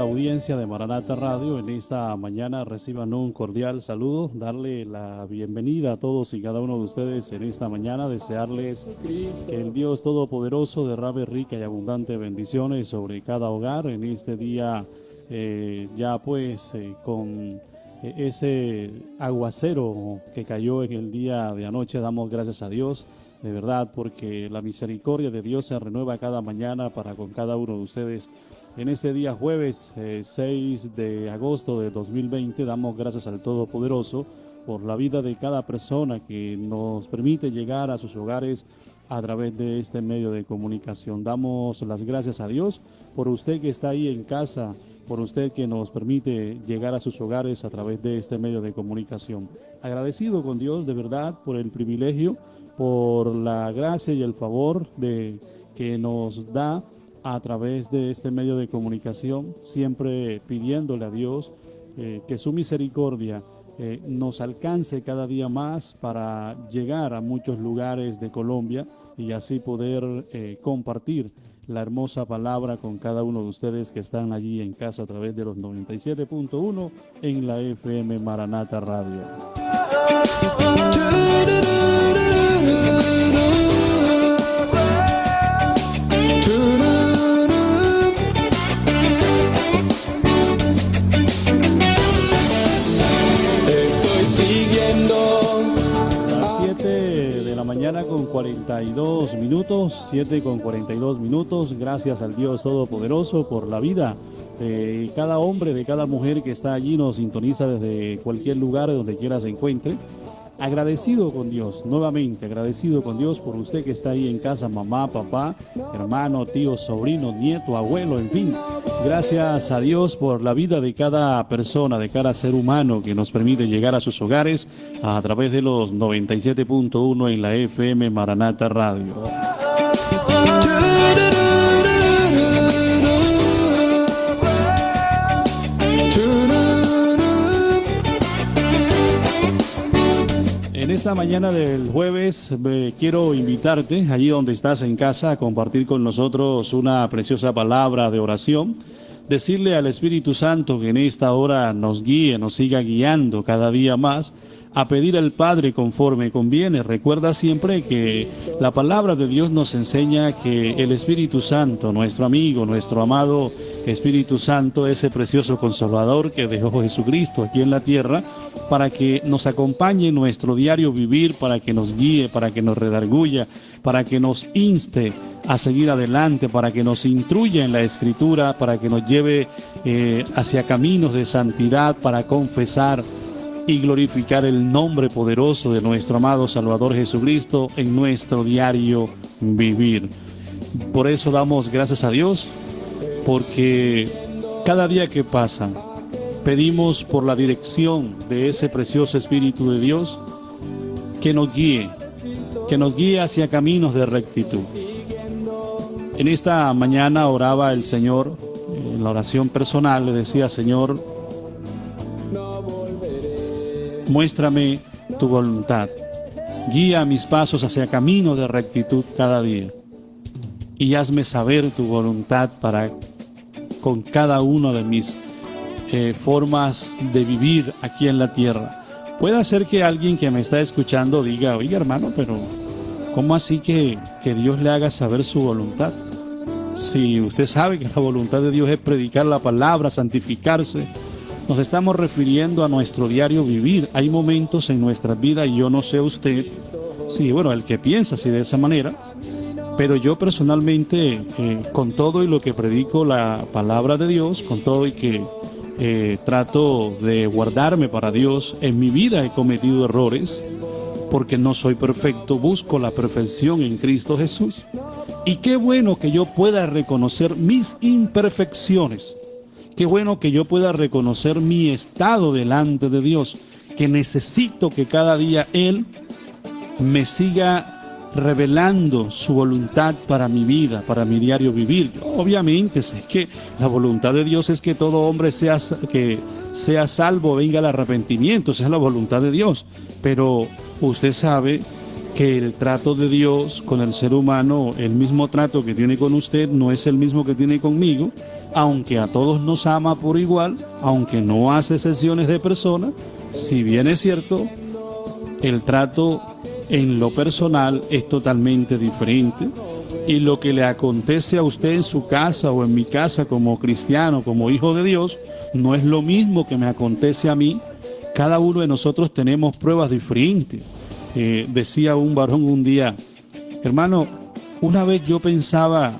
la audiencia de Maranata Radio. En esta mañana reciban un cordial saludo, darle la bienvenida a todos y cada uno de ustedes en esta mañana, desearles que el Dios Todopoderoso derrame rica y abundante bendiciones sobre cada hogar en este día, con ese aguacero que cayó en el día de anoche. Damos gracias a Dios, de verdad, porque la misericordia de Dios se renueva cada mañana para con cada uno de ustedes. En este día jueves 6 de agosto de 2020 damos gracias al Todopoderoso por la vida de cada persona que nos permite llegar a sus hogares a través de este medio de comunicación. Damos las gracias a Dios por usted que está ahí en casa, por usted que nos permite llegar a sus hogares a través de este medio de comunicación. Agradecido con Dios de verdad por el privilegio, por la gracia y el favor que nos da a través de este medio de comunicación, siempre pidiéndole a Dios que su misericordia nos alcance cada día más para llegar a muchos lugares de Colombia y así poder compartir la hermosa palabra con cada uno de ustedes que están allí en casa a través de los 97.1 en la FM Maranata Radio. Mañana con 42 minutos, 7 con 42 minutos. Gracias al Dios Todopoderoso por la vida de cada hombre, de cada mujer que está allí, nos sintoniza desde cualquier lugar, donde quiera se encuentre. Agradecido con Dios, nuevamente agradecido con Dios por usted que está ahí en casa, mamá, papá, hermano, tío, sobrino, nieto, abuelo, en fin. Gracias a Dios por la vida de cada persona, de cada ser humano que nos permite llegar a sus hogares a través de los 97.1 en la FM Maranata Radio. En esta mañana del jueves quiero invitarte, allí donde estás en casa, a compartir con nosotros una preciosa palabra de oración. Decirle al Espíritu Santo que en esta hora nos guíe, nos siga guiando cada día más, a pedir al Padre conforme conviene. Recuerda siempre que la palabra de Dios nos enseña que el Espíritu Santo, nuestro amigo, nuestro amado Espíritu Santo, ese precioso consolador que dejó Jesucristo aquí en la tierra, para que nos acompañe en nuestro diario vivir, para que nos guíe, para que nos redarguya, para que nos inste a seguir adelante, para que nos instruya en la Escritura, para que nos lleve hacia caminos de santidad, para confesar y glorificar el nombre poderoso de nuestro amado Salvador Jesucristo en nuestro diario vivir. Por eso damos gracias a Dios, porque cada día que pasa pedimos por la dirección de ese precioso Espíritu de Dios que nos guíe hacia caminos de rectitud. En esta mañana oraba el Señor, en la oración personal le decía: Señor, muéstrame tu voluntad, guía mis pasos hacia camino de rectitud cada día y hazme saber tu voluntad para con cada una de mis formas de vivir aquí en la tierra. Puede ser que alguien que me está escuchando diga: oiga, hermano, pero ¿cómo así que Dios le haga saber su voluntad? Si usted sabe que la voluntad de Dios es predicar la palabra, santificarse, nos estamos refiriendo a nuestro diario vivir. Hay momentos en nuestras vidas, y yo no sé usted, sí, bueno, el que piensa así de esa manera, pero yo personalmente, con todo y lo que predico la palabra de Dios, con todo y que trato de guardarme para Dios, en mi vida he cometido errores, porque no soy perfecto, busco la perfección en Cristo Jesús. Y qué bueno que yo pueda reconocer mis imperfecciones. Qué bueno que yo pueda reconocer mi estado delante de Dios, que necesito que cada día Él me siga revelando su voluntad para mi vida, para mi diario vivir. Yo, obviamente sé que la voluntad de Dios es que todo hombre sea salvo, venga al arrepentimiento, esa es la voluntad de Dios. Pero usted sabe que el trato de Dios con el ser humano, el mismo trato que tiene con usted, no es el mismo que tiene conmigo, aunque a todos nos ama por igual, aunque no hace excepciones de personas, si bien es cierto, el trato en lo personal es totalmente diferente. Y lo que le acontece a usted en su casa o en mi casa como cristiano, como hijo de Dios, no es lo mismo que me acontece a mí. Cada uno de nosotros tenemos pruebas diferentes. Decía un varón un día, hermano, una vez yo pensaba,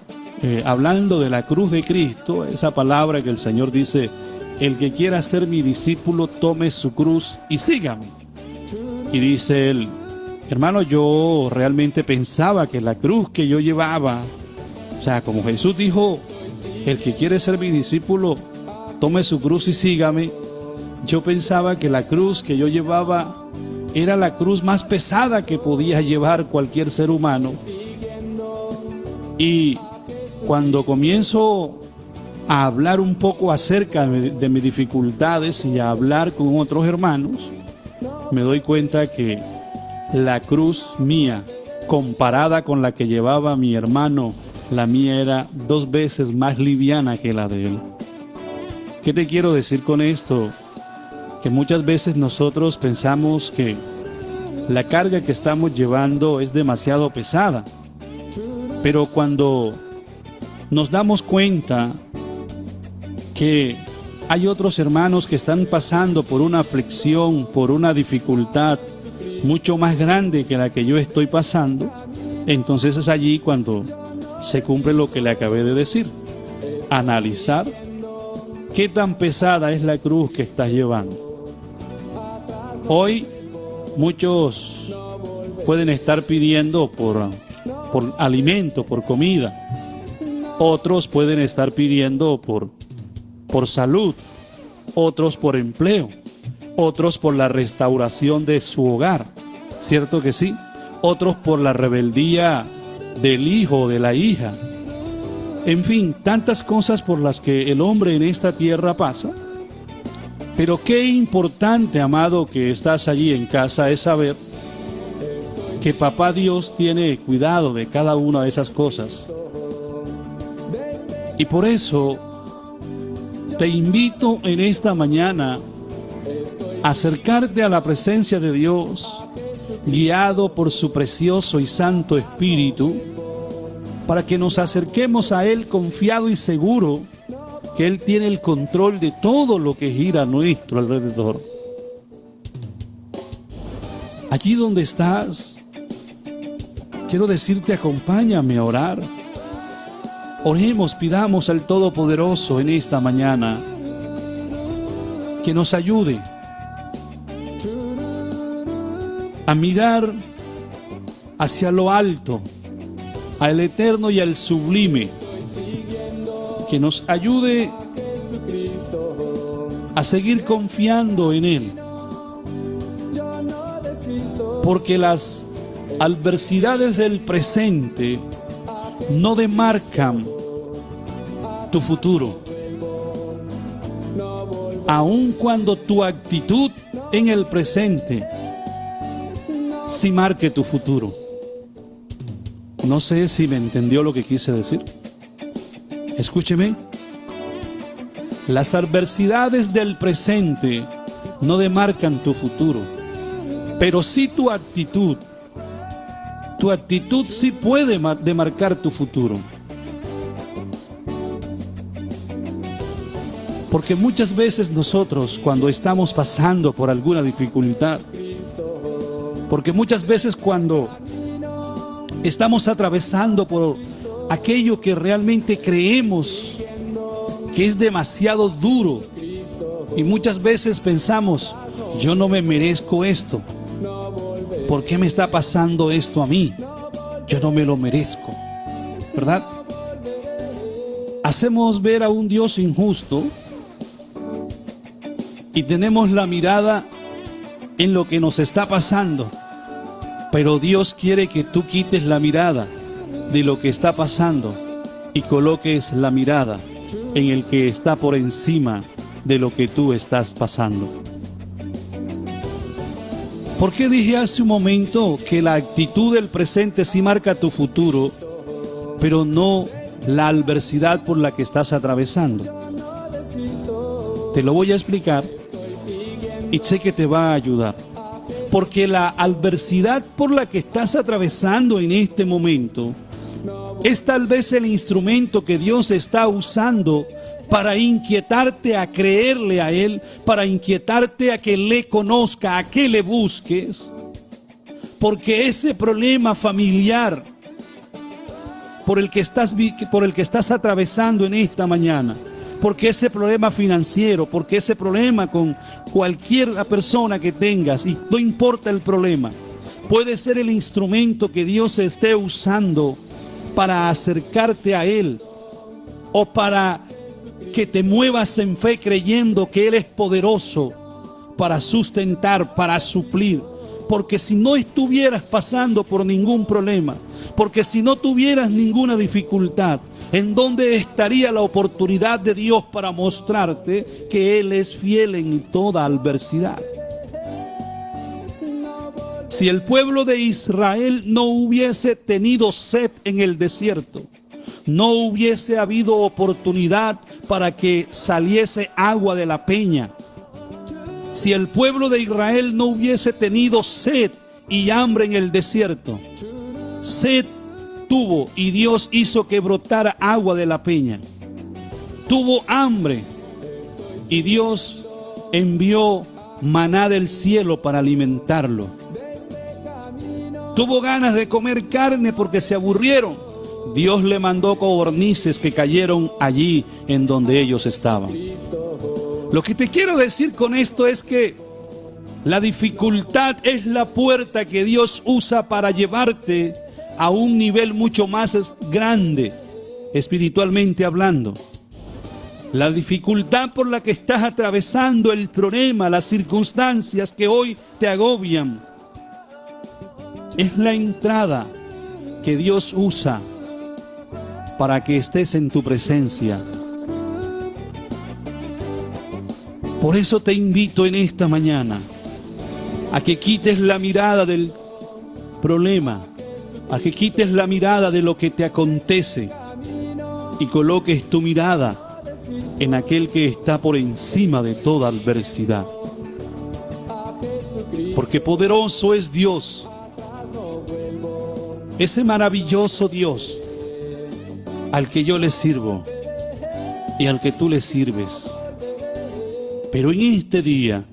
hablando de la cruz de Cristo, esa palabra que el Señor dice, el que quiera ser mi discípulo, tome su cruz y sígame. Y dice él, hermano, yo realmente pensaba que la cruz que yo llevaba, o sea, como Jesús dijo, el que quiere ser mi discípulo, tome su cruz y sígame. Yo pensaba que la cruz que yo llevaba era la cruz más pesada que podía llevar cualquier ser humano. Y cuando comienzo a hablar un poco acerca de mis dificultades y a hablar con otros hermanos, me doy cuenta que la cruz mía, comparada con la que llevaba mi hermano, la mía era 2 veces más liviana que la de él. ¿Qué te quiero decir con esto? Que muchas veces nosotros pensamos que la carga que estamos llevando es demasiado pesada. Pero cuando nos damos cuenta que hay otros hermanos que están pasando por una aflicción, por una dificultad mucho más grande que la que yo estoy pasando, entonces es allí cuando se cumple lo que le acabé de decir. Analizar qué tan pesada es la cruz que estás llevando. Hoy muchos pueden estar pidiendo por alimento, por comida. Otros pueden estar pidiendo por salud. Otros por empleo. Otros por la restauración de su hogar. ¿Cierto que sí? Otros por la rebeldía del hijo o de la hija. En fin, tantas cosas por las que el hombre en esta tierra pasa. Pero qué importante, amado, que estás allí en casa, es saber que Papá Dios tiene cuidado de cada una de esas cosas. Y por eso te invito en esta mañana a acercarte a la presencia de Dios, guiado por su precioso y santo Espíritu, para que nos acerquemos a Él confiado y seguro que Él tiene el control de todo lo que gira a nuestro alrededor. Allí donde estás, quiero decirte, acompáñame a orar. Oremos, pidamos al Todopoderoso en esta mañana que nos ayude a mirar hacia lo alto, al eterno y al sublime, que nos ayude a seguir confiando en Él, porque las adversidades del presente no demarcan tu futuro, aun cuando tu actitud en el presente sí marque tu futuro. No sé si me entendió lo que quise decir. Escúcheme. Las adversidades del presente no demarcan tu futuro, pero sí tu actitud. Tu actitud sí puede demarcar tu futuro. Porque muchas veces nosotros, cuando estamos pasando por alguna dificultad, porque muchas veces cuando estamos atravesando por aquello que realmente creemos que es demasiado duro, y muchas veces pensamos, yo no me merezco esto. ¿Por qué me está pasando esto a mí? Yo no me lo merezco, ¿verdad? Hacemos ver a un Dios injusto y tenemos la mirada en lo que nos está pasando. Pero Dios quiere que tú quites la mirada de lo que está pasando y coloques la mirada en el que está por encima de lo que tú estás pasando. ¿Por qué dije hace un momento que la actitud del presente sí marca tu futuro, pero no la adversidad por la que estás atravesando. Te lo voy a explicar y sé que te va a ayudar. Porque la adversidad por la que estás atravesando en este momento es tal vez el instrumento que Dios está usando para inquietarte a creerle a Él, para inquietarte a que le conozca, a que le busques. Porque ese problema familiar por el que estás atravesando en esta mañana, porque ese problema financiero, porque ese problema con cualquier persona que tengas, y no importa el problema, puede ser el instrumento que Dios esté usando para acercarte a Él, o para que te muevas en fe creyendo que Él es poderoso para sustentar, para suplir. Porque si no estuvieras pasando por ningún problema, porque si no tuvieras ninguna dificultad, ¿en dónde estaría la oportunidad de Dios para mostrarte que Él es fiel en toda adversidad? Si el pueblo de Israel no hubiese tenido sed en el desierto, no hubiese habido oportunidad para que saliese agua de la peña. Si el pueblo de Israel no hubiese tenido sed y hambre en el desierto, sed tuvo y Dios hizo que brotara agua de la peña. Tuvo hambre y Dios envió maná del cielo para alimentarlo. Tuvo ganas de comer carne porque se aburrieron. Dios le mandó codornices que cayeron allí en donde ellos estaban. Lo que te quiero decir con esto es que la dificultad es la puerta que Dios usa para llevarte a un nivel mucho más grande, espiritualmente hablando. La dificultad por la que estás atravesando, el problema, las circunstancias que hoy te agobian, es la entrada que Dios usa para que estés en tu presencia. Por eso te invito en esta mañana a que quites la mirada del problema, a que quites la mirada de lo que te acontece y coloques tu mirada en aquel que está por encima de toda adversidad. Porque poderoso es Dios, ese maravilloso Dios al que yo le sirvo y al que tú le sirves. Pero en este día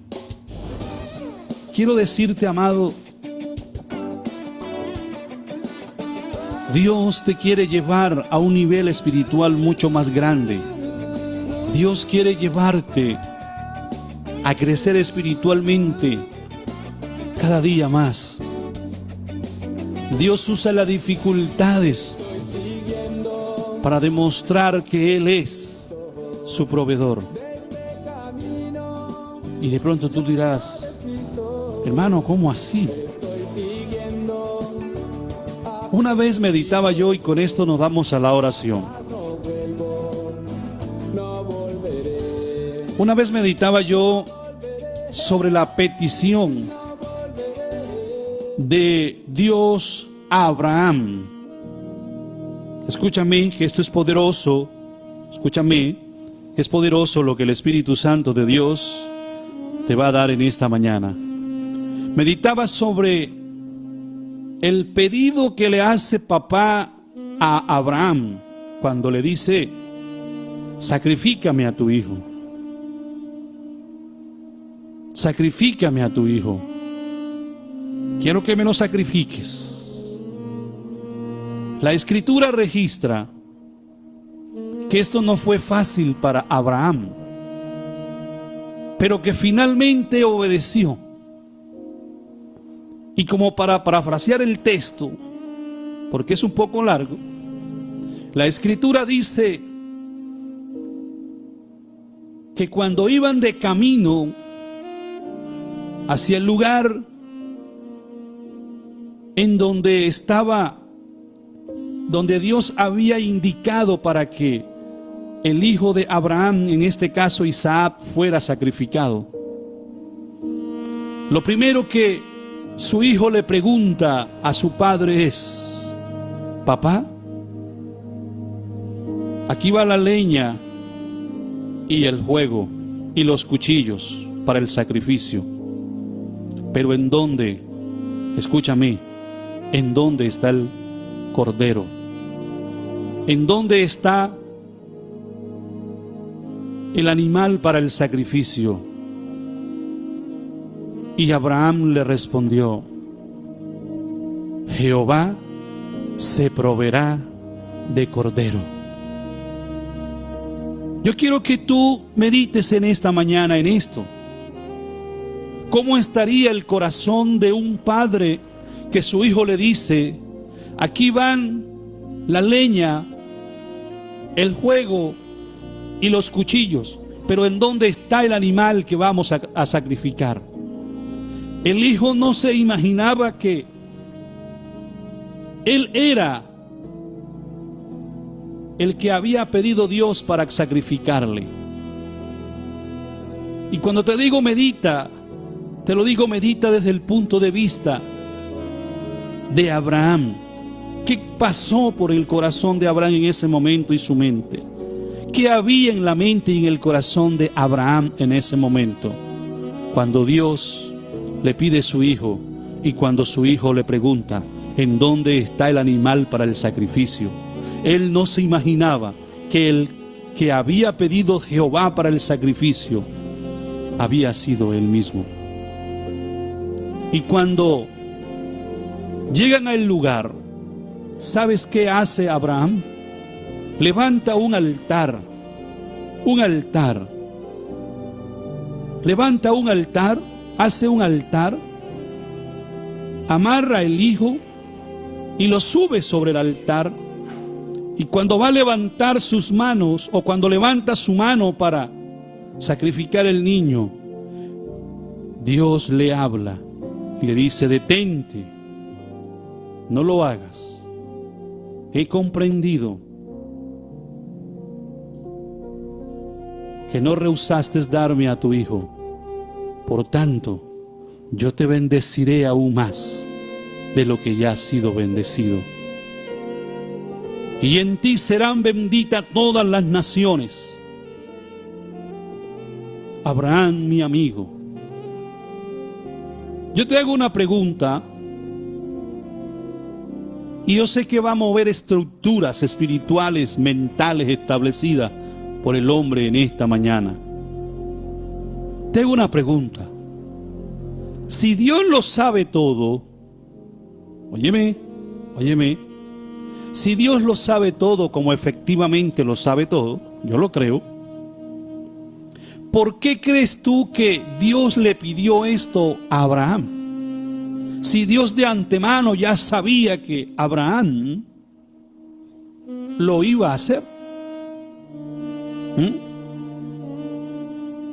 quiero decirte, amado, Dios te quiere llevar a un nivel espiritual mucho más grande. Dios quiere llevarte a crecer espiritualmente cada día más. Dios usa las dificultades para demostrar que Él es su proveedor. Y de pronto tú dirás, hermano, ¿cómo así? Una vez meditaba yo, y con esto nos vamos a la oración. Una vez meditaba yo sobre la petición de Dios a Abraham. Escúchame, que esto es poderoso. Escúchame, que es poderoso lo que el Espíritu Santo de Dios te va a dar en esta mañana. Meditaba sobre el pedido que le hace papá a Abraham cuando le dice: sacrifícame a tu hijo. Sacrifícame a tu hijo. Quiero que me lo sacrifiques. La Escritura registra que esto no fue fácil para Abraham, pero que finalmente obedeció. Y como para parafrasear el texto, porque es un poco largo, la Escritura dice que cuando iban de camino hacia el lugar en donde estaba, donde Dios había indicado para que el hijo de Abraham, en este caso Isaac, fuera sacrificado, lo primero que su hijo le pregunta a su padre es: papá, Aquí va la leña y el fuego y los cuchillos para el sacrificio. Pero ¿en dónde? Escúchame, ¿en dónde está el cordero? ¿En dónde está el animal para el sacrificio? Y Abraham le respondió: Jehová se proveerá de cordero. Yo quiero que tú medites en esta mañana en esto. ¿Cómo estaría el corazón de un padre que su hijo le dice: aquí van la leña, el fuego y los cuchillos, pero ¿en dónde está el animal que vamos a sacrificar? El hijo no se imaginaba que él era el que había pedido Dios para sacrificarle. Y cuando te digo medita, te lo digo medita desde el punto de vista de Abraham. ¿Qué pasó por el corazón de Abraham en ese momento y su mente? ¿Qué había en la mente y en el corazón de Abraham en ese momento? Cuando Dios le pide su hijo y cuando su hijo le pregunta: ¿en dónde está el animal para el sacrificio? Él no se imaginaba que el que había pedido Jehová para el sacrificio había sido él mismo. Y cuando llegan al lugar, ¿sabes qué hace Abraham? Levanta un altar, levanta un altar, hace un altar, amarra el hijo y lo sube sobre el altar. Y cuando va a levantar sus manos, o cuando levanta su mano para sacrificar el niño, Dios le habla y le dice: detente, no lo hagas. He comprendido que no rehusaste darme a tu hijo. Por tanto, yo te bendeciré aún más de lo que ya has sido bendecido. Y en ti serán benditas todas las naciones. Abraham, mi amigo, yo te hago una pregunta, y yo sé que va a mover estructuras espirituales, mentales establecidas por el hombre en esta mañana. Te hago una pregunta. Si Dios lo sabe todo, óyeme, si Dios lo sabe todo, como efectivamente lo sabe todo, yo lo creo, ¿por qué crees tú que Dios le pidió esto a Abraham? Si Dios de antemano ya sabía que Abraham lo iba a hacer.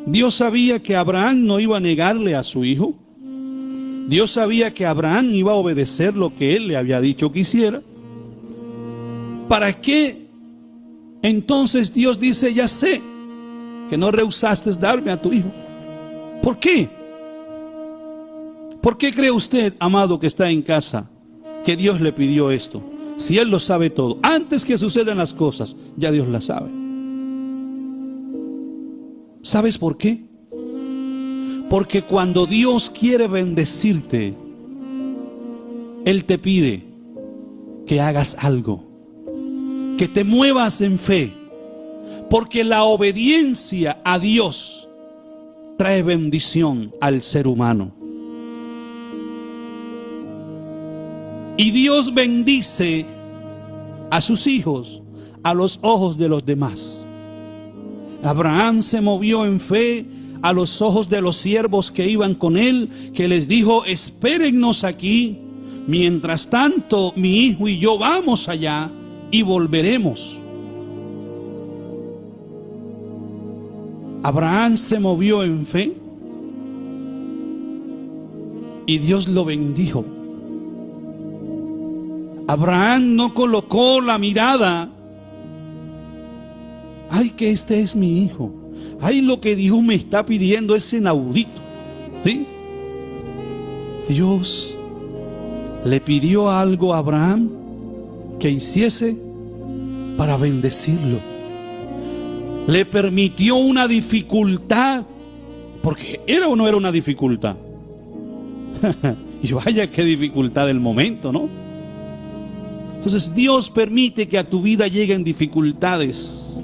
Dios sabía que Abraham no iba a negarle a su hijo. Dios sabía que Abraham iba a obedecer lo que él le había dicho que hiciera. ¿Para qué? Entonces Dios dice: ya sé que no rehusaste darme a tu hijo. ¿Por qué? ¿Por qué cree usted, amado que está en casa, que Dios le pidió esto? Si Él lo sabe todo, antes que sucedan las cosas, ya Dios las sabe. ¿Sabes por qué? Porque cuando Dios quiere bendecirte, Él te pide que hagas algo, que te muevas en fe, porque la obediencia a Dios trae bendición al ser humano. Y Dios bendice a sus hijos a los ojos de los demás. Abraham se movió en fe a los ojos de los siervos que iban con él, que les dijo: espérennos aquí, mientras tanto mi hijo y yo vamos allá y volveremos. Abraham se movió en fe y Dios lo bendijo. Abraham no colocó la mirada: ay, que este es mi hijo, ay, lo que Dios me está pidiendo es inaudito. ¿Sí? Dios le pidió algo a Abraham que hiciese para bendecirlo. le permitió una dificultad, porque era o no era una dificultad. Y vaya qué dificultad del momento, ¿no? Entonces Dios permite que a tu vida lleguen dificultades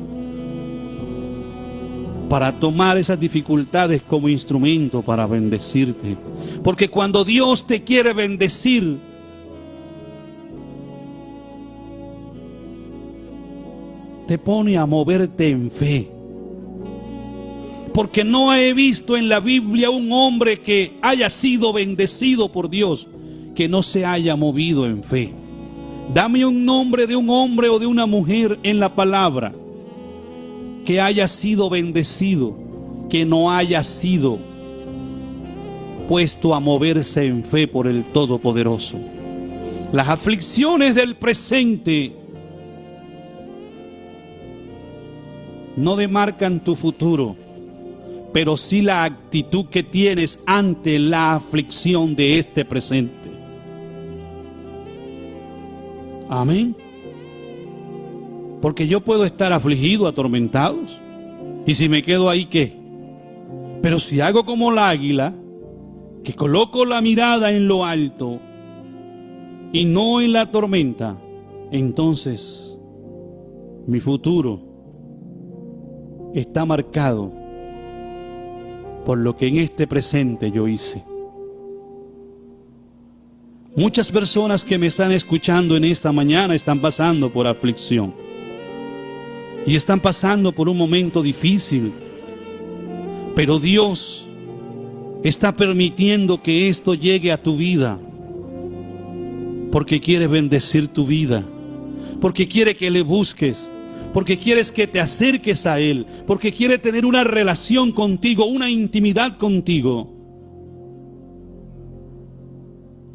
para tomar esas dificultades como instrumento para bendecirte. Porque cuando Dios te quiere bendecir, te pone a moverte en fe. Porque no he visto en la Biblia un hombre que haya sido bendecido por Dios que no se haya movido en fe. Dame un nombre de un hombre o de una mujer en la palabra que haya sido bendecido, que no haya sido puesto a moverse en fe por el Todopoderoso. Las aflicciones del presente no demarcan tu futuro, pero sí la actitud que tienes ante la aflicción de este presente. Amén. Porque yo puedo estar afligido, atormentado, y si me quedo ahí, ¿qué? Pero si hago como el águila, que coloco la mirada en lo alto y no en la tormenta, entonces mi futuro está marcado por lo que en este presente yo hice. Muchas personas que me están escuchando en esta mañana están pasando por aflicción y están pasando por un momento difícil, pero Dios está permitiendo que esto llegue a tu vida porque quiere bendecir tu vida, porque quiere que le busques, porque quieres que te acerques a Él, porque quiere tener una relación contigo, una intimidad contigo.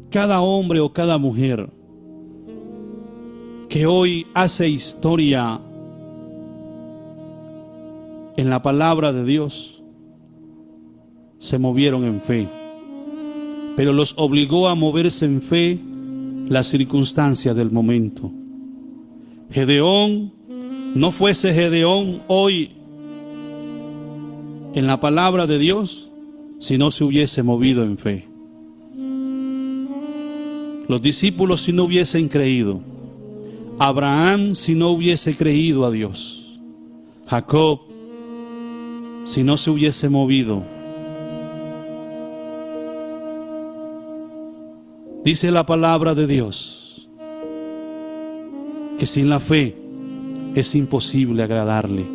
Cada hombre o cada mujer que hoy hace historia en la palabra de Dios se movieron en fe, pero los obligó a moverse en fe las circunstancias del momento. Gedeón no fuese Gedeón hoy en la palabra de Dios si no se hubiese movido en fe. Los discípulos si no hubiesen creído, Abraham si no hubiese creído a Dios, Jacob si no se hubiese movido. Dice la palabra de Dios que sin la fe es imposible agradarle.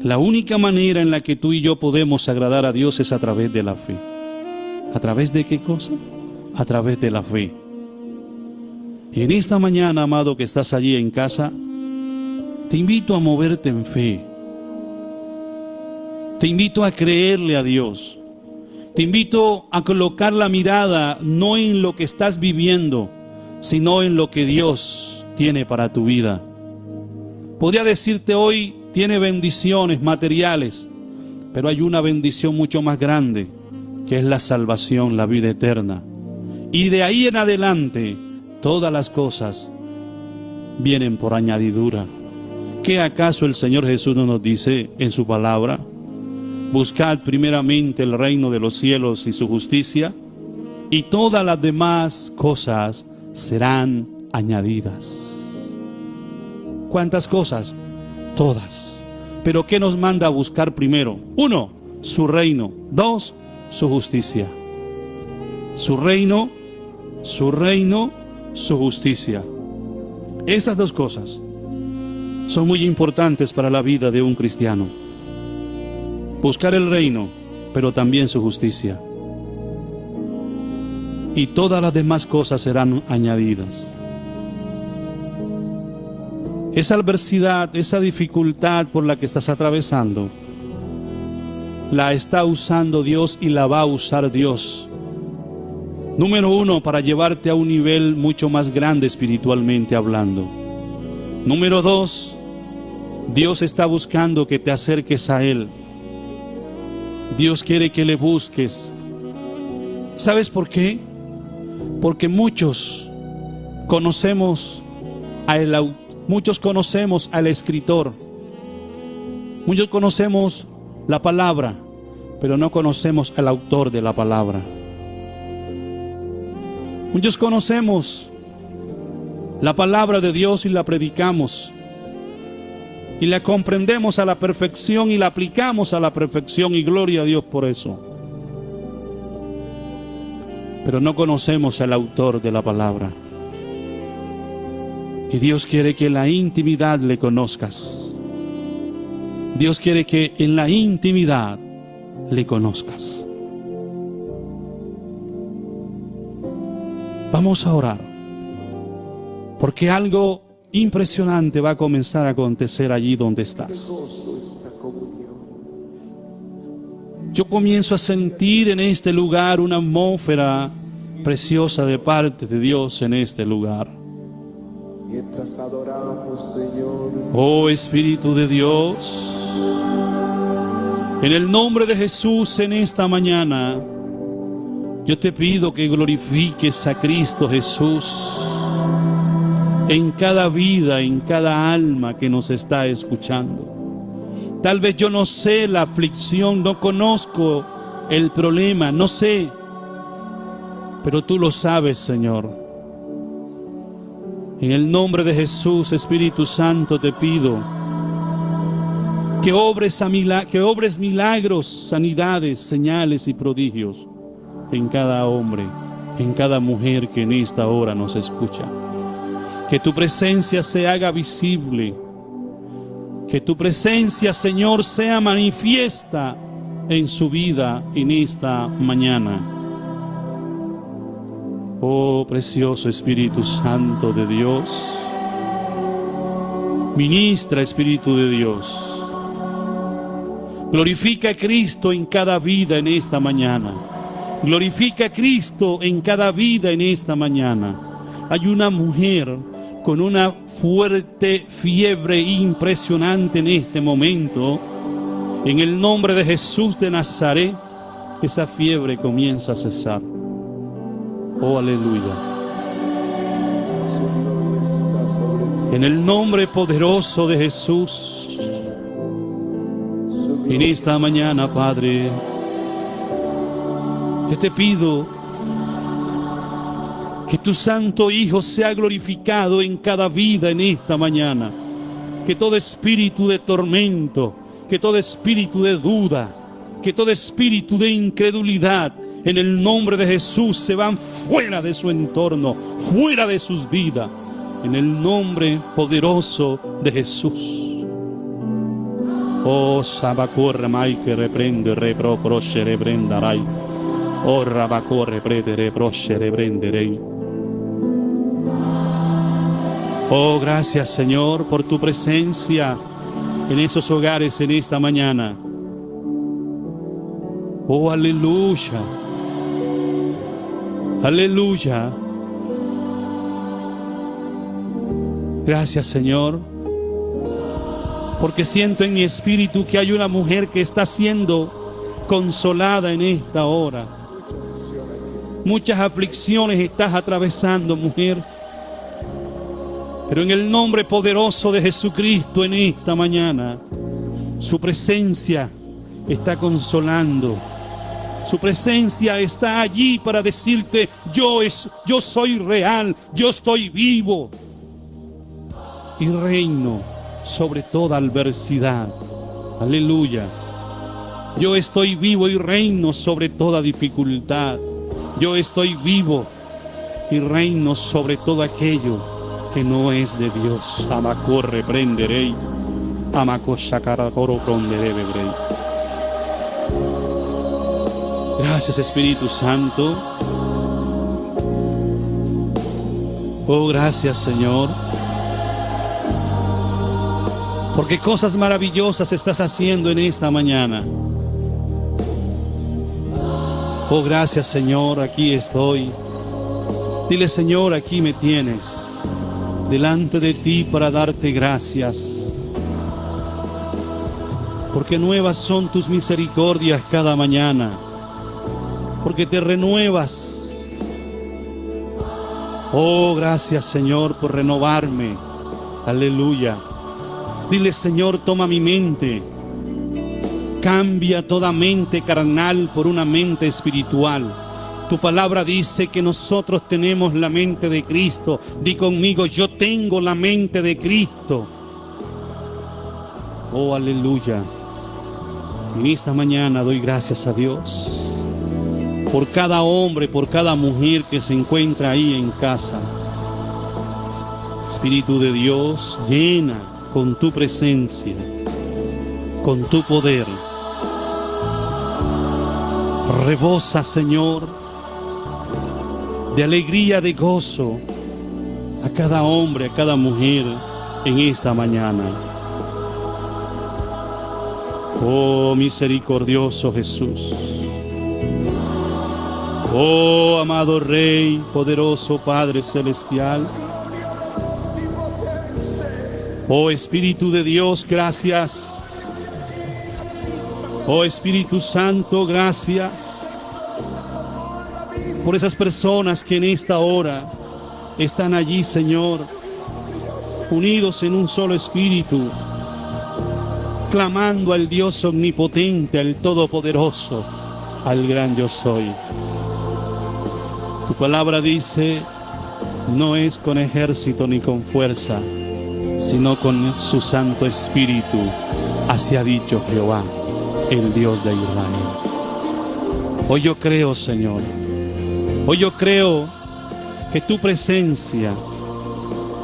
La única manera en la que tú y yo podemos agradar a Dios es a través de la fe. ¿A través de qué cosa? A través de la fe. Y en esta mañana, amado, que estás allí en casa, te invito a moverte en fe. Te invito a creerle a Dios. Te invito a colocar la mirada no en lo que estás viviendo, sino en lo que Dios tiene para tu vida. Podría decirte hoy, tiene bendiciones materiales, pero hay una bendición mucho más grande, que es la salvación, la vida eterna. Y de ahí en adelante, todas las cosas vienen por añadidura. ¿Qué acaso el Señor Jesús no nos dice en su palabra? Buscad primeramente el reino de los cielos y su justicia, y todas las demás cosas serán añadidas. ¿Cuántas cosas? Todas. ¿Pero qué nos manda a buscar primero? 1, su reino. 2, su justicia. Su reino, su justicia. Esas dos cosas son muy importantes para la vida de un cristiano. Buscar el reino, pero también su justicia. Y todas las demás cosas serán añadidas. Esa adversidad, esa dificultad por la que estás atravesando, la está usando Dios y la va a usar Dios. Número 1, para llevarte a un nivel mucho más grande espiritualmente hablando. Número 2, Dios está buscando que te acerques a Él. Dios quiere que le busques. ¿Sabes por qué? Porque muchos conocemos al escritor, Muchos conocemos la palabra, pero no conocemos al autor de la palabra. Muchos conocemos la palabra de Dios y la predicamos, y la comprendemos a la perfección y la aplicamos a la perfección, y gloria a Dios por eso. Pero no conocemos al autor de la palabra. Y Dios quiere que en la intimidad le conozcas. Dios quiere que en la intimidad le conozcas. Vamos a orar, porque algo impresionante va a comenzar a acontecer allí donde estás. Yo comienzo a sentir en este lugar una atmósfera preciosa de parte de Dios en este lugar. Oh Espíritu de Dios, en el nombre de Jesús en esta mañana, yo te pido que glorifiques a Cristo Jesús en cada vida, en cada alma que nos está escuchando. Tal vez yo no sé la aflicción, no conozco el problema, no sé, pero tú lo sabes, Señor. En el nombre de Jesús, Espíritu Santo, te pido que obres milagros, sanidades, señales y prodigios en cada hombre, en cada mujer que en esta hora nos escucha. Que tu presencia se haga visible. Que tu presencia, Señor, sea manifiesta en su vida en esta mañana. Oh, precioso Espíritu Santo de Dios. Ministra, Espíritu de Dios. Glorifica a Cristo en cada vida en esta mañana. Glorifica a Cristo en cada vida en esta mañana. Hay una mujer con una fuerte fiebre impresionante en este momento. En el nombre de Jesús de Nazaret, esa fiebre comienza a cesar. Oh, aleluya. En el nombre poderoso de Jesús, en esta mañana, Padre, yo te pido que tu Santo Hijo sea glorificado en cada vida en esta mañana. Que todo espíritu de tormento, que todo espíritu de duda, que todo espíritu de incredulidad, en el nombre de Jesús se van fuera de su entorno, fuera de sus vidas, en el nombre poderoso de Jesús. Oh, Sabacorre, Mai, que reprende, repro, proche, reprendarai. Oh, Rabacorre, prete, reproche, reprenderei. Oh, gracias, Señor, por tu presencia en esos hogares en esta mañana. Oh, aleluya. Aleluya. Gracias, Señor, porque siento en mi espíritu que hay una mujer que está siendo consolada en esta hora. Muchas aflicciones estás atravesando, mujer, pero en el nombre poderoso de Jesucristo en esta mañana, su presencia está consolando. Su presencia está allí para decirte: yo soy real, yo estoy vivo y reino sobre toda adversidad. Aleluya. Yo estoy vivo y reino sobre toda dificultad. Yo estoy vivo y reino sobre todo aquello que no es de Dios. Amacorre prenderei, amacosacaracoro pronderebebrei. Gracias, Espíritu Santo. Oh, gracias, Señor, porque cosas maravillosas estás haciendo en esta mañana. Oh, gracias, Señor, aquí estoy. Dile: Señor, aquí me tienes, delante de ti para darte gracias, porque nuevas son tus misericordias cada mañana, porque te renuevas. Oh, gracias, Señor, por renovarme. Aleluya. Dile: Señor, toma mi mente, Cambia toda mente carnal por una mente espiritual. Tu palabra dice que nosotros tenemos la mente de Cristo. Di conmigo, yo tengo la mente de Cristo. Oh, aleluya. En esta mañana doy gracias a Dios por cada hombre, por cada mujer que se encuentra ahí en casa. Espíritu de Dios, llena con tu presencia, con tu poder. Rebosa, Señor, de alegría, de gozo a cada hombre, a cada mujer en esta mañana. Oh, misericordioso Jesús. Oh, amado Rey, poderoso Padre Celestial. Oh, Espíritu de Dios, gracias. Oh, Espíritu Santo, gracias por esas personas que en esta hora están allí, Señor, unidos en un solo espíritu, clamando al Dios omnipotente, al Todopoderoso, al gran yo soy. Tu palabra dice, no es con ejército ni con fuerza, sino con su Santo Espíritu, así ha dicho Jehová, el Dios de Israel. Hoy yo creo, Señor, hoy yo creo que tu presencia,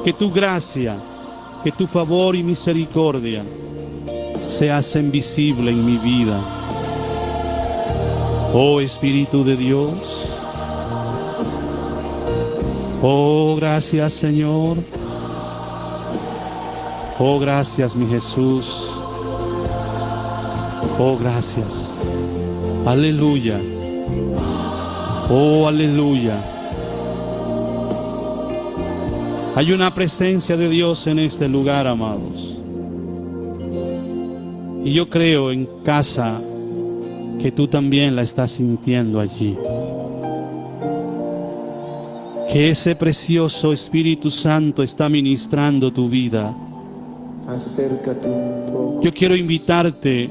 que tu gracia, que tu favor y misericordia se hacen visible en mi vida. Oh Espíritu de Dios, oh gracias, Señor. Oh gracias, mi Jesús. Oh gracias. Aleluya. Oh aleluya. Hay una presencia de Dios en este lugar, amados. Y yo creo en casa que tú también la estás sintiendo allí. Que ese precioso Espíritu Santo está ministrando tu vida. Acércate un poco. Yo quiero invitarte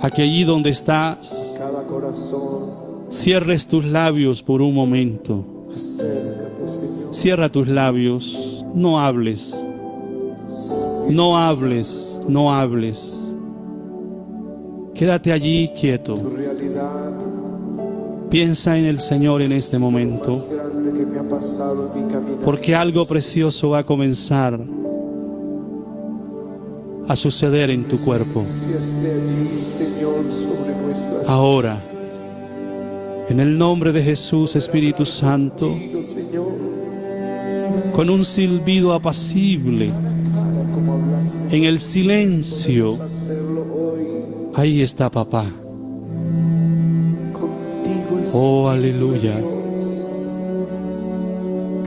a que allí donde estás, Cada corazón. cierres tus labios por un momento. Acércate, Señor. Cierra tus labios. No hables. No hables. No hables. Quédate allí quieto. Tu realidad Piensa en el Señor en este momento, más grande que me ha pasado en mi camino. porque algo precioso va a comenzar a suceder en tu cuerpo. Si esté allí, Señor, sobre nuestras Ahora, en el nombre de Jesús, Espíritu Santo, vidas, Señor, con un silbido apacible, cara como hablaste, en el silencio, hacerlo hoy. ahí está papá. Contigo es Oh, aleluya.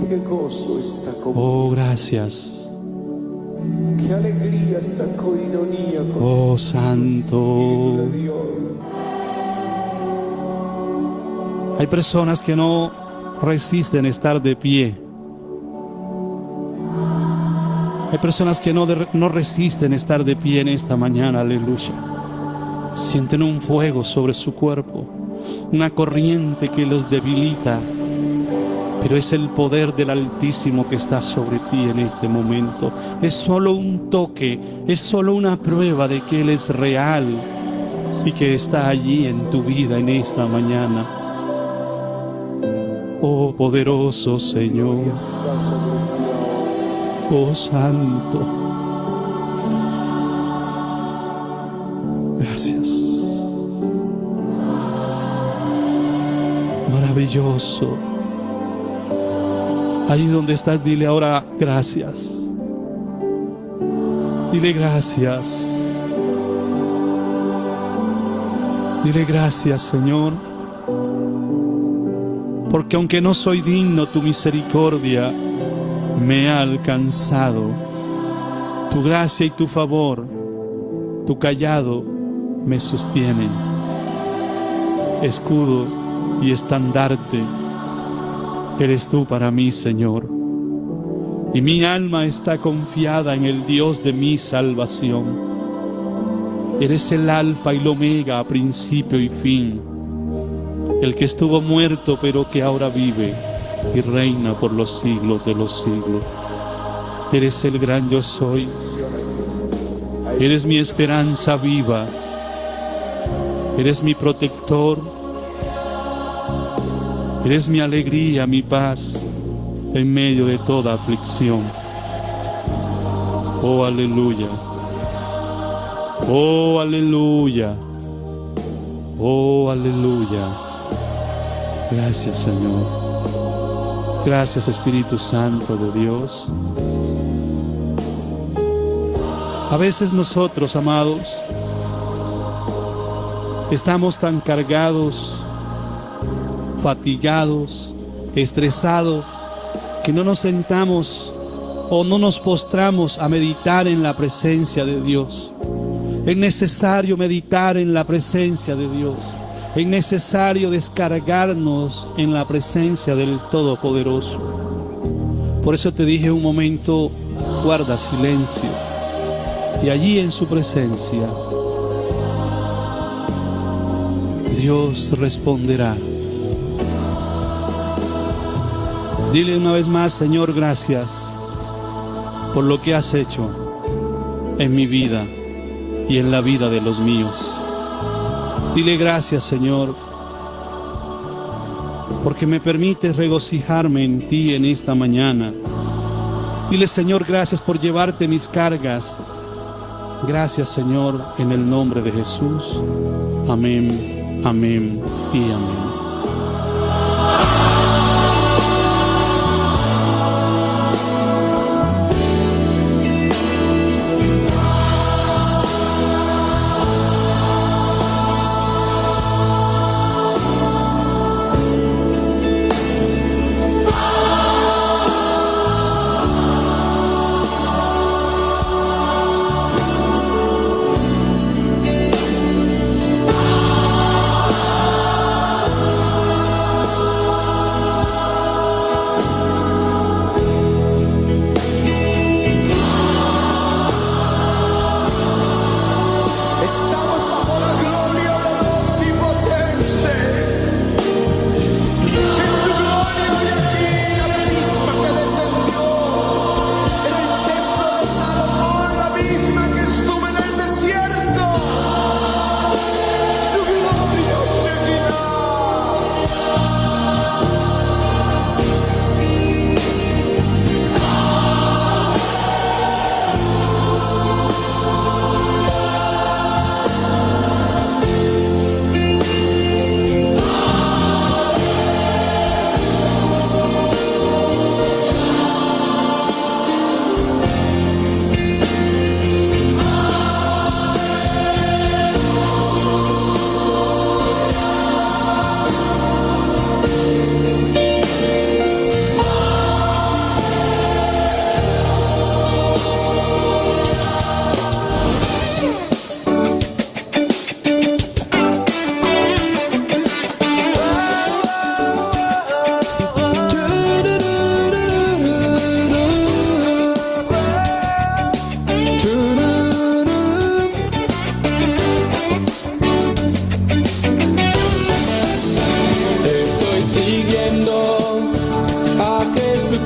qué gozo esta comunión, Oh, gracias. qué alegría esta coinonía con Oh, Santo. de Dios. Hay personas que no resisten estar de pie. Hay personas que no resisten estar de pie en esta mañana, aleluya. Sienten un fuego sobre su cuerpo, una corriente que los debilita, pero es el poder del Altísimo que está sobre ti en este momento. Es solo un toque, es solo una prueba de que Él es real y que está allí en tu vida en esta mañana. Oh poderoso Señor, Está sobre ti ahora. oh Santo, gracias. Maravilloso. Ahí donde estás, dile ahora gracias. Dile gracias. Dile gracias, Señor. Porque aunque no soy digno, tu misericordia me ha alcanzado. Tu gracia y tu favor, tu callado me sostienen. Escudo y estandarte eres tú para mí, Señor. Y mi alma está confiada en el Dios de mi salvación. Eres el alfa y el omega, principio y fin. El que estuvo muerto pero que ahora vive y reina por los siglos de los siglos. Eres el gran yo soy. Eres mi esperanza viva. Eres mi protector. Eres mi alegría, mi paz en medio de toda aflicción. Oh, aleluya. Oh, aleluya. Oh, aleluya. Gracias, Señor. Gracias, Espíritu Santo de Dios. A veces nosotros, amados, estamos tan cargados, fatigados, estresados, que no nos sentamos o no nos postramos a meditar en la presencia de Dios. Es necesario meditar en la presencia de Dios. Es necesario descargarnos en la presencia del Todopoderoso. Por eso te dije un momento, guarda silencio. Y allí en su presencia, Dios responderá. Dile una vez más, Señor, gracias por lo que has hecho en mi vida y en la vida de los míos. Dile gracias, Señor, porque me permites regocijarme en ti en esta mañana. Dile, Señor, gracias por llevarte mis cargas. Gracias, Señor, en el nombre de Jesús. Amén, amén y amén.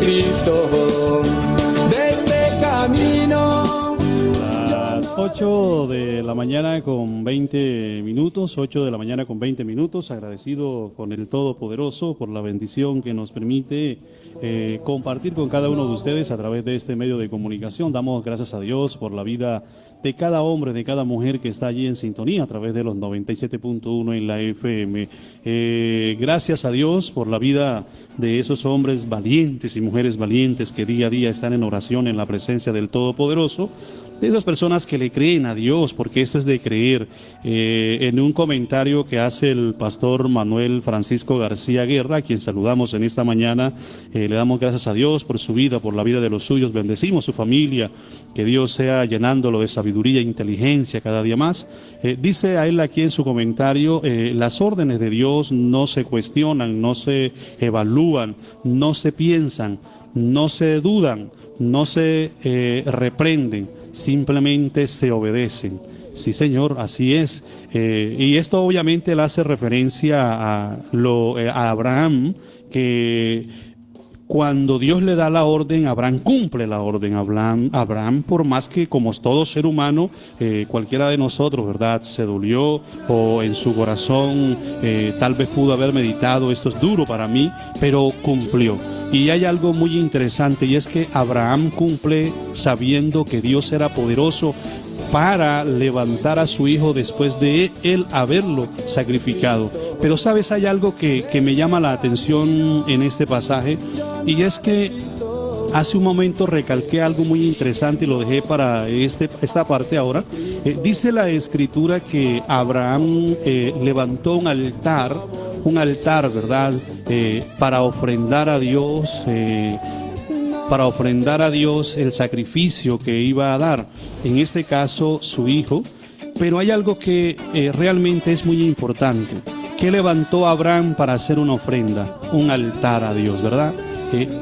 Cristo de este camino. Las 8 de la mañana con 20 minutos, 8 de la mañana con 20 minutos, agradecido con el Todopoderoso por la bendición que nos permite compartir con cada uno de ustedes a través de este medio de comunicación. Damos gracias a Dios por la vida de cada hombre, de cada mujer que está allí en sintonía a través de los 97.1 en la FM. Gracias a Dios por la vida de esos hombres valientes y mujeres valientes que día a día están en oración en la presencia del Todopoderoso. De esas personas que le creen a Dios, porque esto es de creer. En un comentario que hace el pastor Manuel Francisco García Guerra, a quien saludamos en esta mañana, le damos gracias a Dios por su vida, por la vida de los suyos, bendecimos su familia, que Dios sea llenándolo de sabiduría e inteligencia cada día más. Dice a él aquí en su comentario, las órdenes de Dios no se cuestionan, no se evalúan, no se piensan, no se dudan, no se reprenden, simplemente se obedecen. Sí, señor, así es. Y esto obviamente le hace referencia a Abraham, que cuando Dios le da la orden, Abraham cumple la orden. Abraham, por más que como todo ser humano, cualquiera de nosotros, ¿verdad?, se dolió o en su corazón tal vez pudo haber meditado, esto es duro para mí, pero cumplió. Y hay algo muy interesante, y es que Abraham cumple sabiendo que Dios era poderoso para levantar a su hijo después de él haberlo sacrificado. Pero sabes, hay algo que me llama la atención en este pasaje, y es que hace un momento recalqué algo muy interesante y lo dejé para esta parte ahora. Dice la Escritura que Abraham levantó un altar, ¿verdad?, para ofrendar a Dios, el sacrificio que iba a dar, en este caso su hijo. Pero hay algo que realmente es muy importante. ¿Qué levantó Abraham para hacer una ofrenda? Un altar a Dios, ¿verdad?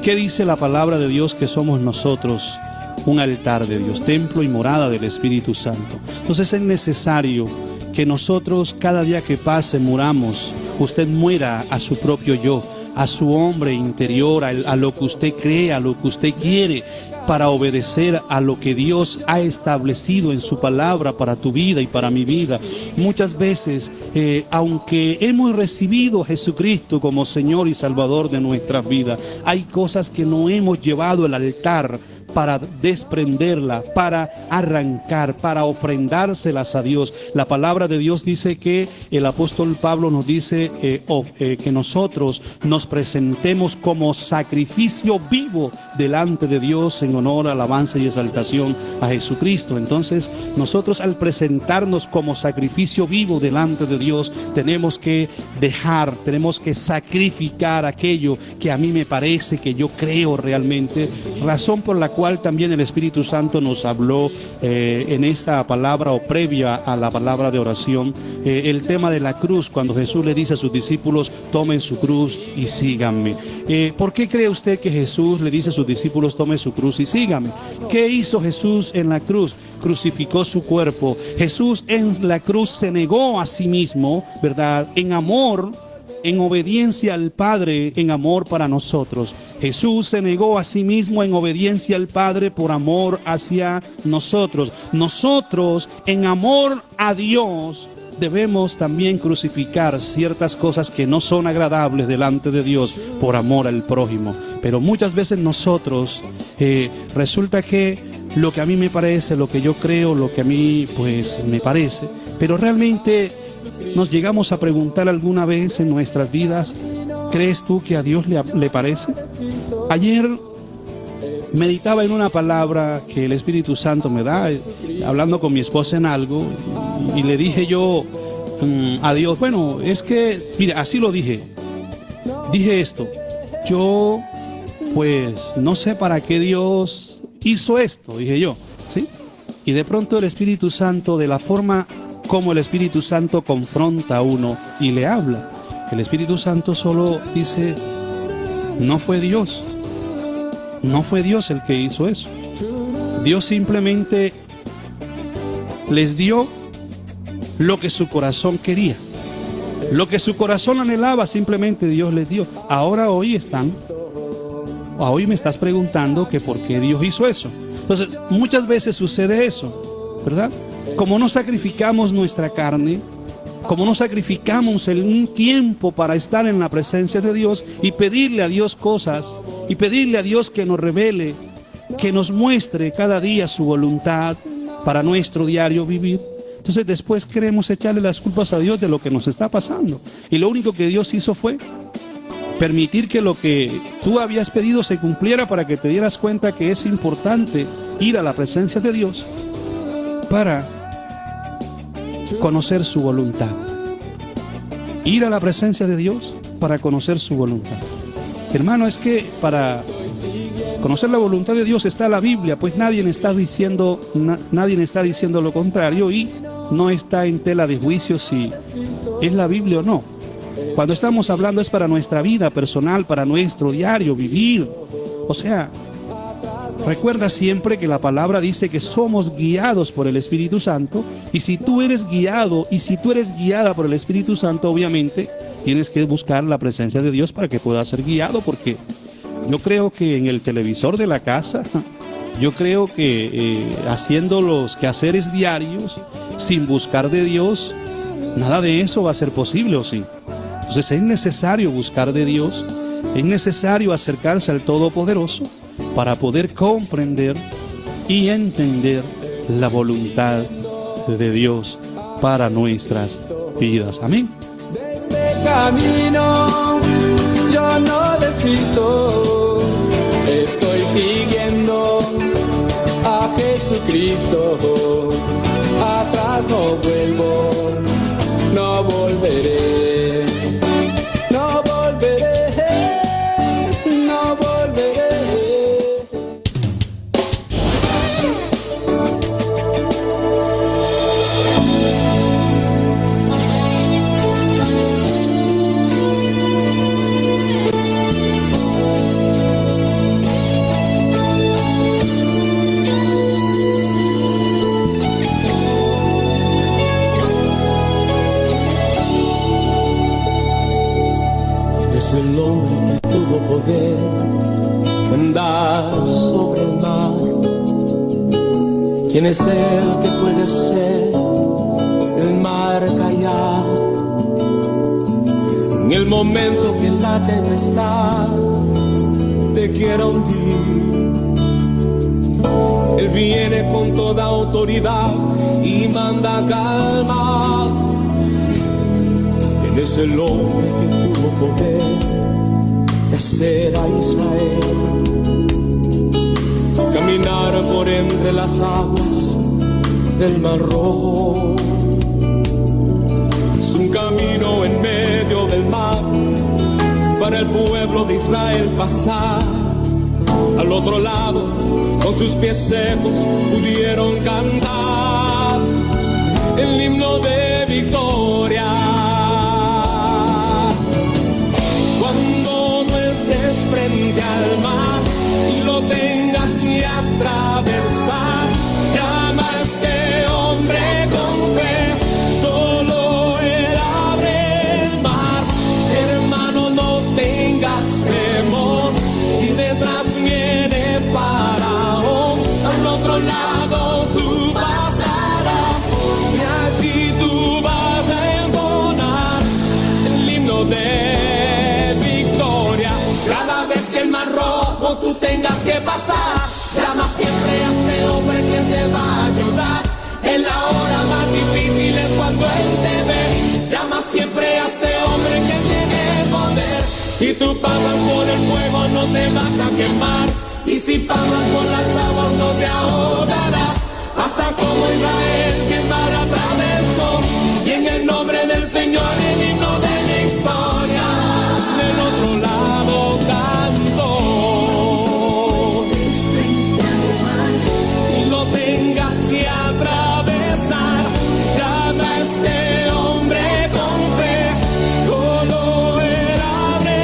¿Qué dice la palabra de Dios que somos nosotros? Un altar de Dios, templo y morada del Espíritu Santo. Entonces es necesario que nosotros cada día que pase muramos. Usted muera a su propio yo, a su hombre interior, a lo que usted cree, a lo que usted quiere, para obedecer a lo que Dios ha establecido en su palabra para tu vida y para mi vida. Muchas veces, aunque hemos recibido a Jesucristo como Señor y Salvador de nuestras vidas, hay cosas que no hemos llevado al altar para desprenderla, para arrancar, para ofrendárselas a Dios. La palabra de Dios dice que el apóstol Pablo nos dice que nosotros nos presentemos como sacrificio vivo delante de Dios en honor, alabanza y exaltación a Jesucristo. Entonces, nosotros al presentarnos como sacrificio vivo delante de Dios, tenemos que tenemos que sacrificar aquello que a mí me parece, que yo creo realmente, razón por la cual también el Espíritu Santo nos habló en esta palabra o previa a la palabra de oración, el tema de la cruz, cuando Jesús le dice a sus discípulos: tomen su cruz y síganme. ¿Por qué cree usted que Jesús le dice a sus discípulos: tomen su cruz y síganme? ¿Qué hizo Jesús en la cruz? Crucificó su cuerpo. Jesús en la cruz se negó a sí mismo, ¿verdad?, en amor, en obediencia al Padre, en amor para nosotros. Jesús se negó a sí mismo en obediencia al Padre por amor hacia nosotros. Nosotros, en amor a Dios, debemos también crucificar ciertas cosas que no son agradables delante de Dios por amor al prójimo. Pero muchas veces nosotros, resulta que lo que a mí me parece, lo que yo creo, lo que a mí pues me parece, pero realmente nos llegamos a preguntar alguna vez en nuestras vidas: ¿crees tú que a Dios le parece? Ayer meditaba en una palabra que el Espíritu Santo me da, hablando con mi esposa en algo, y le dije yo a Dios, bueno, es que, mira, así lo dije esto: yo pues no sé para qué Dios hizo esto, dije yo, ¿sí? Y de pronto el Espíritu Santo, de la forma como el Espíritu Santo confronta a uno y le habla, el Espíritu Santo solo dice: no fue Dios el que hizo eso. Dios simplemente les dio lo que su corazón quería, lo que su corazón anhelaba, simplemente Dios les dio. Ahora hoy me estás preguntando que por qué Dios hizo eso. Entonces, muchas veces sucede eso, ¿verdad? Como no sacrificamos nuestra carne, como no sacrificamos un tiempo para estar en la presencia de Dios y pedirle a Dios cosas, y pedirle a Dios que nos revele, que nos muestre cada día su voluntad para nuestro diario vivir, entonces después queremos echarle las culpas a Dios de lo que nos está pasando. Y lo único que Dios hizo fue permitir que lo que tú habías pedido se cumpliera, para que te dieras cuenta que es importante ir a la presencia de Dios para conocer su voluntad. Ir a la presencia de Dios para conocer su voluntad. Hermano, es que para conocer la voluntad de Dios está la Biblia, pues nadie está diciendo lo contrario, y no está en tela de juicio si es la Biblia o no. Cuando estamos hablando es para nuestra vida personal, para nuestro diario vivir. O sea, Recuerda siempre que la palabra dice que somos guiados por el Espíritu Santo, y si tú eres guiado y si tú eres guiada por el Espíritu Santo, obviamente tienes que buscar la presencia de Dios para que puedas ser guiado, porque yo creo que en el televisor de la casa, yo creo que haciendo los quehaceres diarios sin buscar de Dios, nada de eso va a ser posible, ¿o sí? Entonces es necesario buscar de Dios, es necesario acercarse al Todopoderoso para poder comprender y entender la voluntad de Dios para nuestras vidas. Amén. De este camino yo no desisto, estoy siguiendo a Jesucristo. Atrás no vuelvo, no volveré, no volveré, no volveré. Es el hombre que tuvo poder andar sobre el mar. ¿Quién es el que puede hacer el mar callar? En el momento que la tempestad te quiera hundir, Él viene con toda autoridad y manda calma. ¿Quién es el hombre que tuvo poder de hacer a Israel caminar por entre las aguas del Mar Rojo? Es un camino en medio del mar para el pueblo de Israel pasar. Al otro lado, con sus pies secos, pudieron cantar el himno de victoria. Cuando no estés frente al mar y lo tengas que atravesar, llama a este hombre con fe, solo él abre el mar. Hermano, no tengas temor, si detrás viene Faraón, al otro lado tú pasarás y allí tú vas a entonar el himno de victoria. Cada vez que el Mar Rojo tú tengas que pasar, llama siempre a ese hombre que te va a ayudar. En la hora más difícil es cuando Él te ve. Llama siempre a ese hombre que tiene poder. Si tú pasas por el fuego no te vas a quemar, y si pasas por las aguas no te ahogarás. Pasa como Israel que mar atravesó, y en el nombre del Señor el himno de victoria del otro lado cantó. Y lo tengas que atravesar, llama a este hombre con fe, solo él abre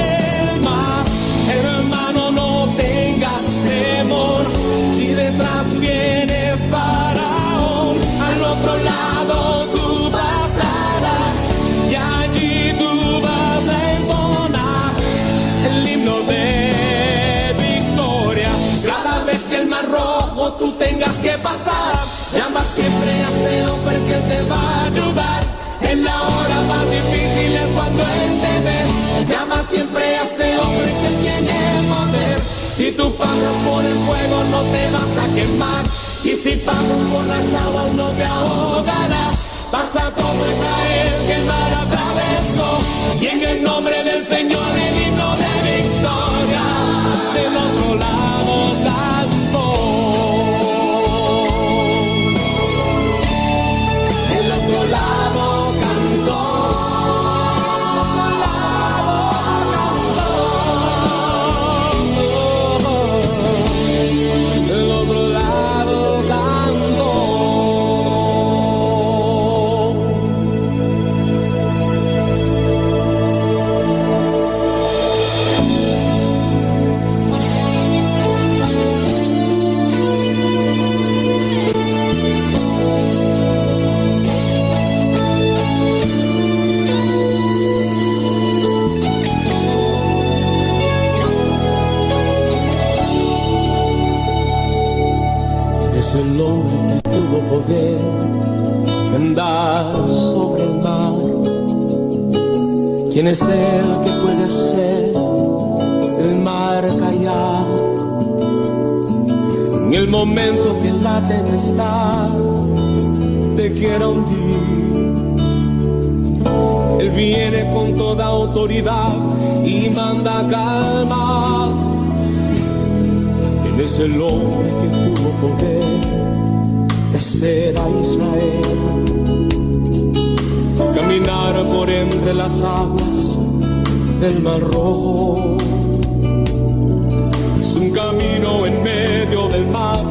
el mar. Hermano, no tengas temor, si detrás viene Faraón, al otro lado tú pasarás y allí tú vas a entonar el himno de victoria. Cada vez que el Mar Rojo tú tengas que pasar, llama siempre a ese hombre que te va a ayudar. En la hora más difícil es cuando Él te ve. Llama siempre a ese hombre que tiene poder. Si tú pasas por el fuego no te vas a quemar, y si pasas por las aguas no te ahogarás. Pasa como Israel que el mar atravesó, y en el nombre del Señor el himno de victoria del otro lado cantó. Del otro lado cantó. Del otro lado cantó. es el hombre que tuvo poder de andar sobre el mar? ¿Quién es el que puede hacer el mar callar? En el momento que la tempestad te quiera hundir, Él viene con toda autoridad y manda calma. Él es el hombre que tuvo poder de hacer a Israel caminar por entre las aguas del Mar Rojo. Es un camino en medio del mar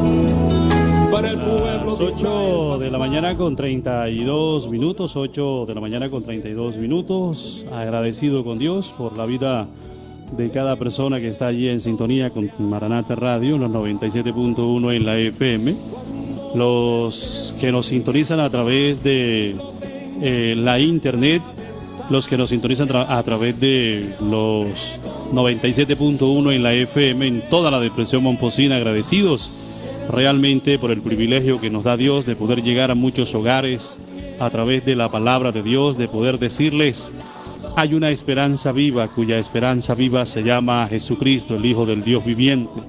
para el pueblo. 8 de la mañana con 32 minutos, 8 de la mañana con 32 minutos. Agradecido con Dios por la vida de cada persona que está allí en sintonía con Maranata Radio, los 97.1 en la FM, los que nos sintonizan a través de la internet, los que nos sintonizan a través de los 97.1 en la FM en toda la depresión momposina. Agradecidos realmente por el privilegio que nos da Dios de poder llegar a muchos hogares a través de la palabra de Dios, de poder decirles: hay una esperanza viva, cuya esperanza viva se llama Jesucristo, el Hijo del Dios viviente,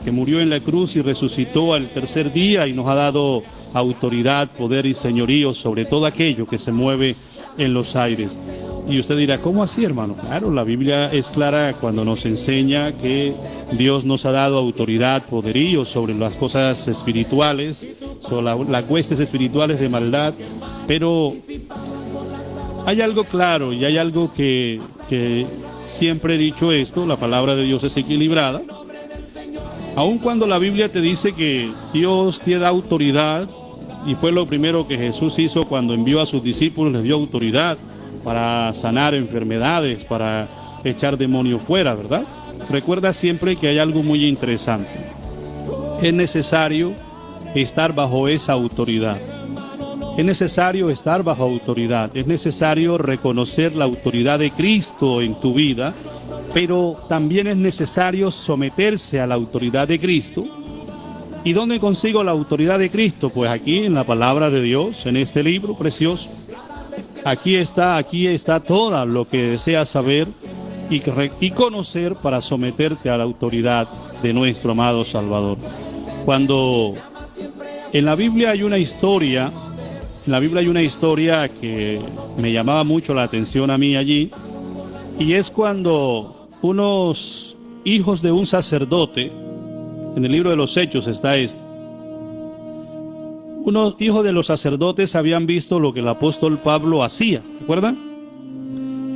que murió en la cruz y resucitó al tercer día y nos ha dado autoridad, poder y señorío sobre todo aquello que se mueve en los aires. Y usted dirá, ¿cómo así, hermano? Claro, la Biblia es clara cuando nos enseña que Dios nos ha dado autoridad, poderío sobre las cosas espirituales, sobre las huestes espirituales de maldad, pero hay algo claro y hay algo que siempre he dicho esto: la palabra de Dios es equilibrada. Aun cuando la Biblia te dice que Dios te da autoridad, y fue lo primero que Jesús hizo cuando envió a sus discípulos, les dio autoridad para sanar enfermedades, para echar demonios fuera, ¿verdad? Recuerda siempre que hay algo muy interesante. Es necesario estar bajo esa autoridad. Es necesario estar bajo autoridad. Es necesario reconocer la autoridad de Cristo en tu vida, pero también es necesario someterse a la autoridad de Cristo. ¿Y dónde consigo la autoridad de Cristo? Pues aquí en la palabra de Dios, en este libro precioso. Aquí está todo lo que deseas saber y conocer para someterte a la autoridad de nuestro amado Salvador. Cuando en la Biblia hay una historia, que me llamaba mucho la atención a mí allí, y es cuando unos hijos de un sacerdote, en el libro de los Hechos está esto, unos hijos de los sacerdotes habían visto lo que el apóstol Pablo hacía, ¿recuerdan?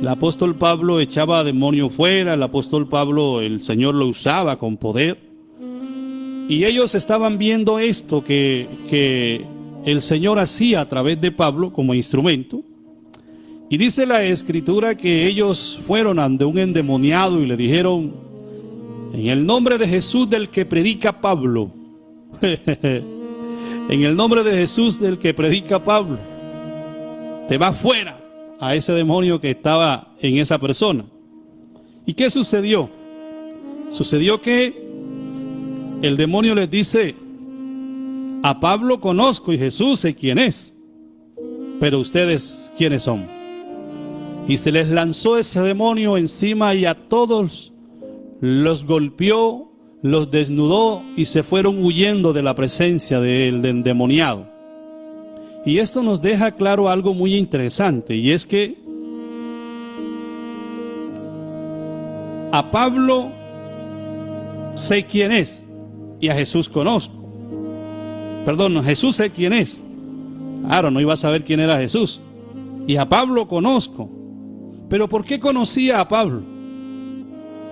El apóstol Pablo echaba demonios fuera, el apóstol Pablo, el Señor lo usaba con poder, y ellos estaban viendo esto que el Señor hacía a través de Pablo como instrumento. Y dice la Escritura que ellos fueron ante un endemoniado y le dijeron: en el nombre de Jesús del que predica Pablo, en el nombre de Jesús del que predica Pablo, te va fuera a ese demonio que estaba en esa persona. ¿Y qué sucedió? Sucedió que el demonio les dice: a Pablo conozco y Jesús sé quién es, pero ustedes ¿quiénes son? Y se les lanzó ese demonio encima y a todos los golpeó, los desnudó y se fueron huyendo de la presencia del endemoniado. Y esto nos deja claro algo muy interesante, y es que a Pablo sé quién es y a Jesús conozco. Perdón, Jesús sé quién es. Claro, no iba a saber quién era Jesús. Y a Pablo conozco. Pero ¿por qué conocía a Pablo?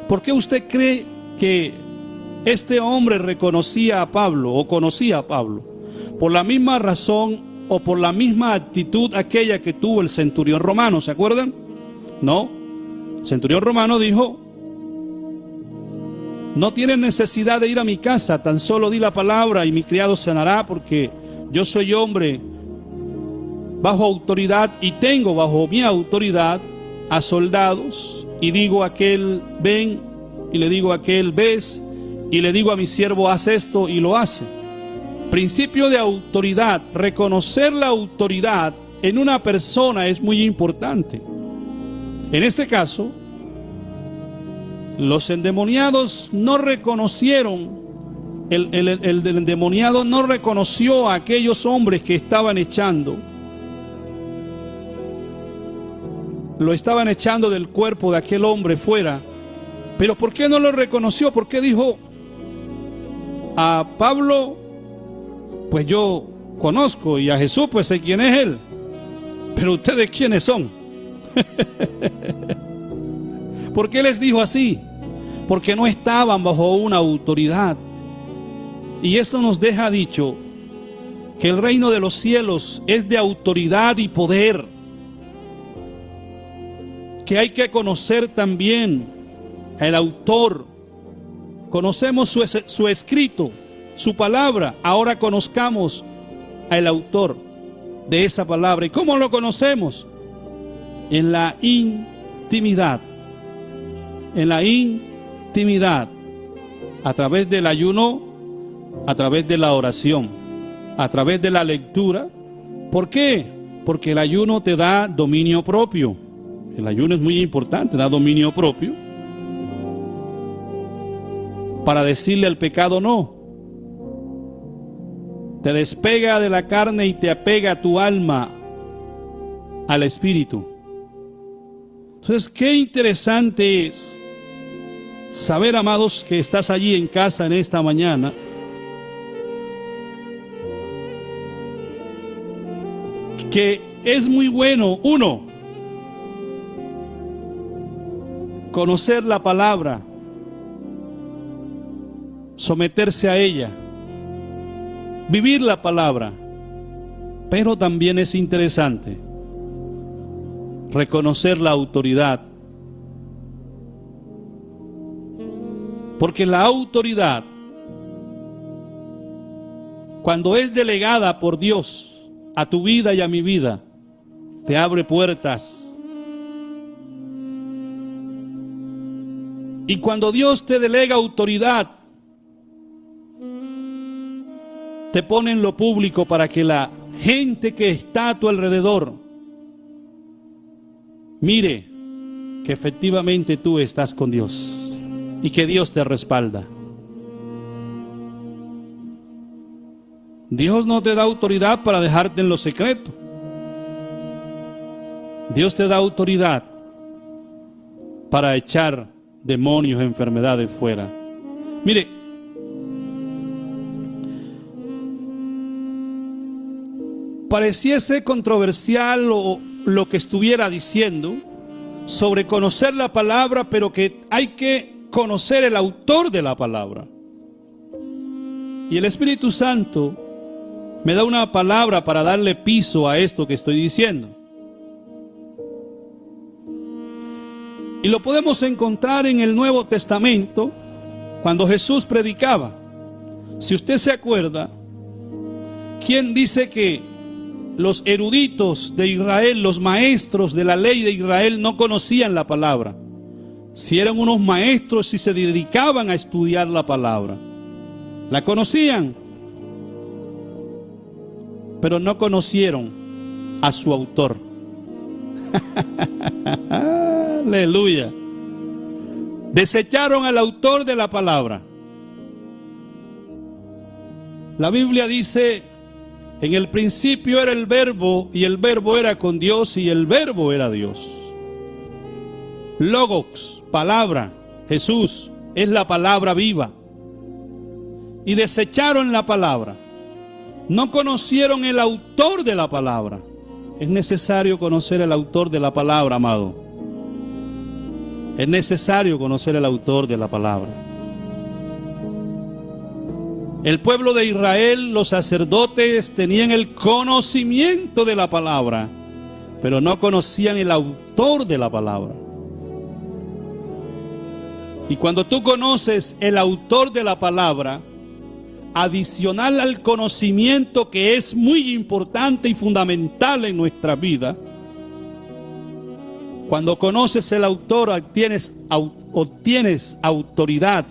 ¿Por qué usted cree que este hombre reconocía a Pablo o conocía a Pablo? Por la misma razón o por la misma actitud aquella que tuvo el centurión romano, ¿se acuerdan? No, el centurión romano dijo: no tienes necesidad de ir a mi casa, tan solo di la palabra y mi criado sanará, porque yo soy hombre bajo autoridad y tengo bajo mi autoridad a soldados, y digo a aquel ven, y le digo a aquel ves, y le digo a mi siervo haz esto, y lo hace. Principio de autoridad. Reconocer la autoridad en una persona es muy importante. En este caso, los endemoniados no reconocieron, el endemoniado no reconoció a aquellos hombres que estaban echando. Lo estaban echando del cuerpo de aquel hombre fuera. Pero ¿por qué no lo reconoció? ¿Por qué dijo a Pablo, pues yo conozco, y a Jesús, pues sé quién es él? Pero ustedes, ¿quiénes son? ¿Por qué les dijo así? Porque no estaban bajo una autoridad. Y esto nos deja dicho que el reino de los cielos es de autoridad y poder, que hay que conocer también al autor. Conocemos su escrito, su palabra. Ahora conozcamos al autor de esa palabra. ¿Y cómo lo conocemos? En la intimidad. En la intimidad. A través del ayuno, a través de la oración, a través de la lectura. ¿Por qué? Porque el ayuno te da dominio propio. El ayuno es muy importante, da dominio propio. Para decirle al pecado no. Te despega de la carne y te apega tu alma al espíritu. Entonces, qué interesante es saber, amados, que estás allí en casa en esta mañana, que es muy bueno, uno, conocer la palabra, someterse a ella, vivir la palabra. Pero también es interesante reconocer la autoridad, porque la autoridad, cuando es delegada por Dios a tu vida y a mi vida, te abre puertas. Y cuando Dios te delega autoridad, te pone en lo público para que la gente que está a tu alrededor mire que efectivamente tú estás con Dios y que Dios te respalda. Dios no te da autoridad para dejarte en lo secreto. Dios te da autoridad para echar demonios, enfermedades fuera. Mire, pareciese controversial lo que estuviera diciendo sobre conocer la palabra, pero que hay que conocer el autor de la palabra. Y el Espíritu Santo me da una palabra para darle piso a esto que estoy diciendo. Y lo podemos encontrar en el Nuevo Testamento, cuando Jesús predicaba. Si usted se acuerda, ¿quién dice que los eruditos de Israel, los maestros de la ley de Israel, no conocían la palabra? Si eran unos maestros, si se dedicaban a estudiar la palabra, la conocían, pero no conocieron a su autor. Aleluya. Desecharon al autor de la palabra. La Biblia dice: en el principio era el verbo, y el verbo era con Dios, y el verbo era Dios. Logos, palabra. Jesús es la palabra viva. Y desecharon la palabra. No conocieron el autor de la palabra. Es necesario conocer el autor de la palabra, amado. Es necesario conocer el autor de la palabra. El pueblo de Israel, los sacerdotes, tenían el conocimiento de la palabra, pero no conocían el autor de la palabra. Y cuando tú conoces el autor de la palabra, adicional al conocimiento que es muy importante y fundamental en nuestra vida, cuando conoces el autor, obtienes autoridad.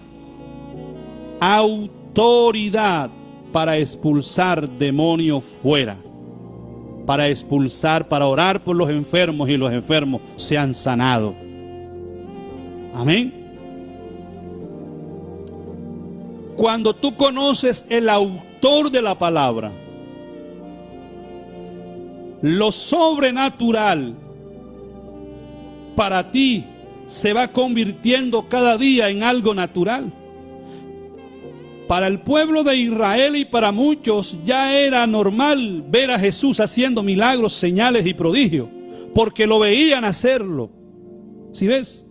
Autoridad. para expulsar demonios fuera, para expulsar, para orar por los enfermos y los enfermos sean sanados. Amén. Cuando tú conoces el autor de la palabra, lo sobrenatural para ti se va convirtiendo cada día en algo natural. Para el pueblo de Israel y para muchos ya era normal ver a Jesús haciendo milagros, señales y prodigios, porque lo veían hacerlo. ¿Sí ves?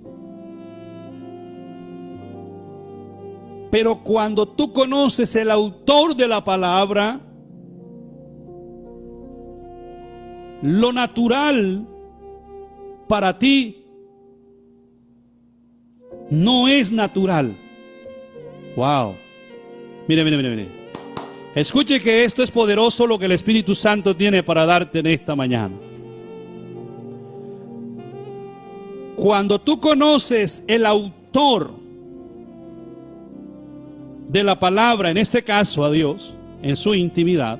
Pero cuando tú conoces el autor de la palabra, lo natural para ti no es natural. Wow. Mire. Escuche que esto es poderoso lo que el Espíritu Santo tiene para darte en esta mañana. Cuando tú conoces el autor de la palabra, en este caso a Dios, en su intimidad,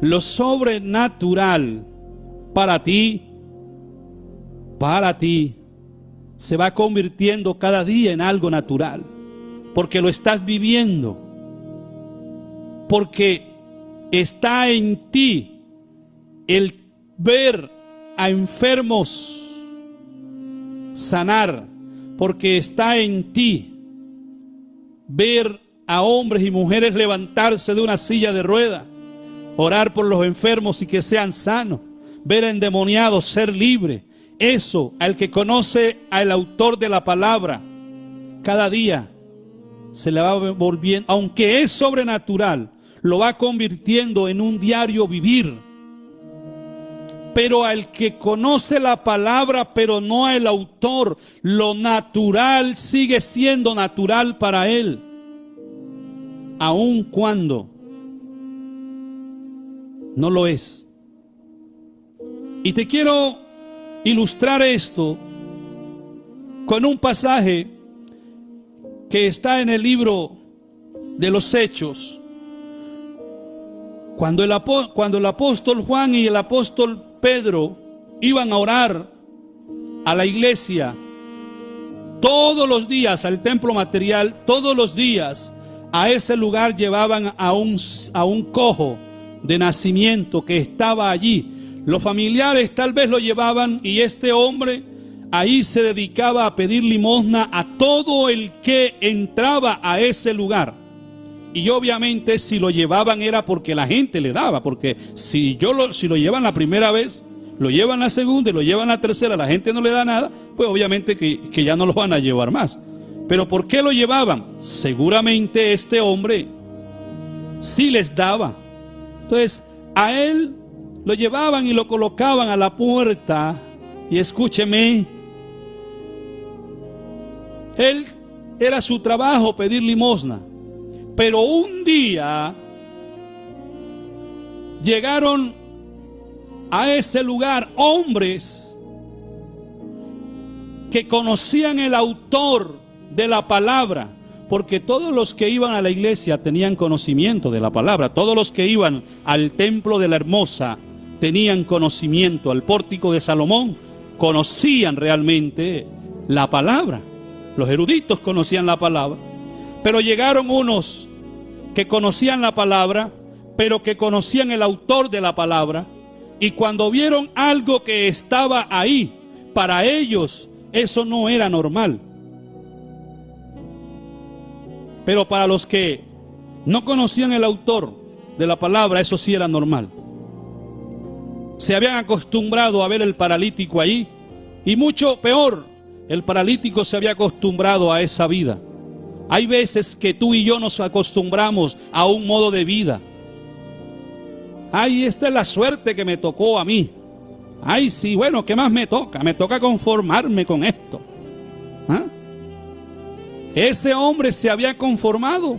lo sobrenatural para ti, se va convirtiendo cada día en algo natural, porque lo estás viviendo, porque está en ti el ver a enfermos sanar, porque está en ti ver a hombres y mujeres levantarse de una silla de ruedas, orar por los enfermos y que sean sanos, ver a endemoniados ser libres. Eso, al que conoce al autor de la palabra, cada día se le va volviendo, aunque es sobrenatural, lo va convirtiendo en un diario vivir. Pero al que conoce la palabra, pero no al autor, lo natural sigue siendo natural para él, aun cuando no lo es. Y te quiero ilustrar esto con un pasaje que está en el libro de los Hechos. Cuando el apóstol Juan y el apóstol Pedro iban a orar a la iglesia todos los días, al templo material, todos los días, a ese lugar llevaban a un cojo de nacimiento que estaba allí. Los familiares tal vez lo llevaban, y este hombre ahí se dedicaba a pedir limosna a todo el que entraba a ese lugar. Y obviamente si lo llevaban era porque la gente le daba, porque si lo llevan la primera vez, lo llevan la segunda y lo llevan la tercera, la gente no le da nada, pues obviamente que ya no lo van a llevar más. Pero ¿por qué lo llevaban? Seguramente este hombre sí les daba. Entonces a él lo llevaban y lo colocaban a la puerta. Y escúcheme, él era su trabajo pedir limosna. Pero un día llegaron a ese lugar hombres que conocían el autor de la palabra, porque todos los que iban a la iglesia tenían conocimiento de la palabra. Todos los que iban al templo de la Hermosa tenían conocimiento, al pórtico de Salomón conocían realmente la palabra. Los eruditos conocían la palabra. Pero llegaron unos que conocían la palabra, pero que conocían el autor de la palabra, y cuando vieron algo que estaba ahí, para ellos eso no era normal. Pero para los que no conocían el autor de la palabra, eso sí era normal. Se habían acostumbrado a ver el paralítico allí, y mucho peor, el paralítico se había acostumbrado a esa vida. Hay veces que tú y yo nos acostumbramos a un modo de vida. Ay, esta es la suerte que me tocó a mí. Ay, sí, bueno, ¿qué más me toca? Me toca conformarme con esto. ¿Ah? Ese hombre se había conformado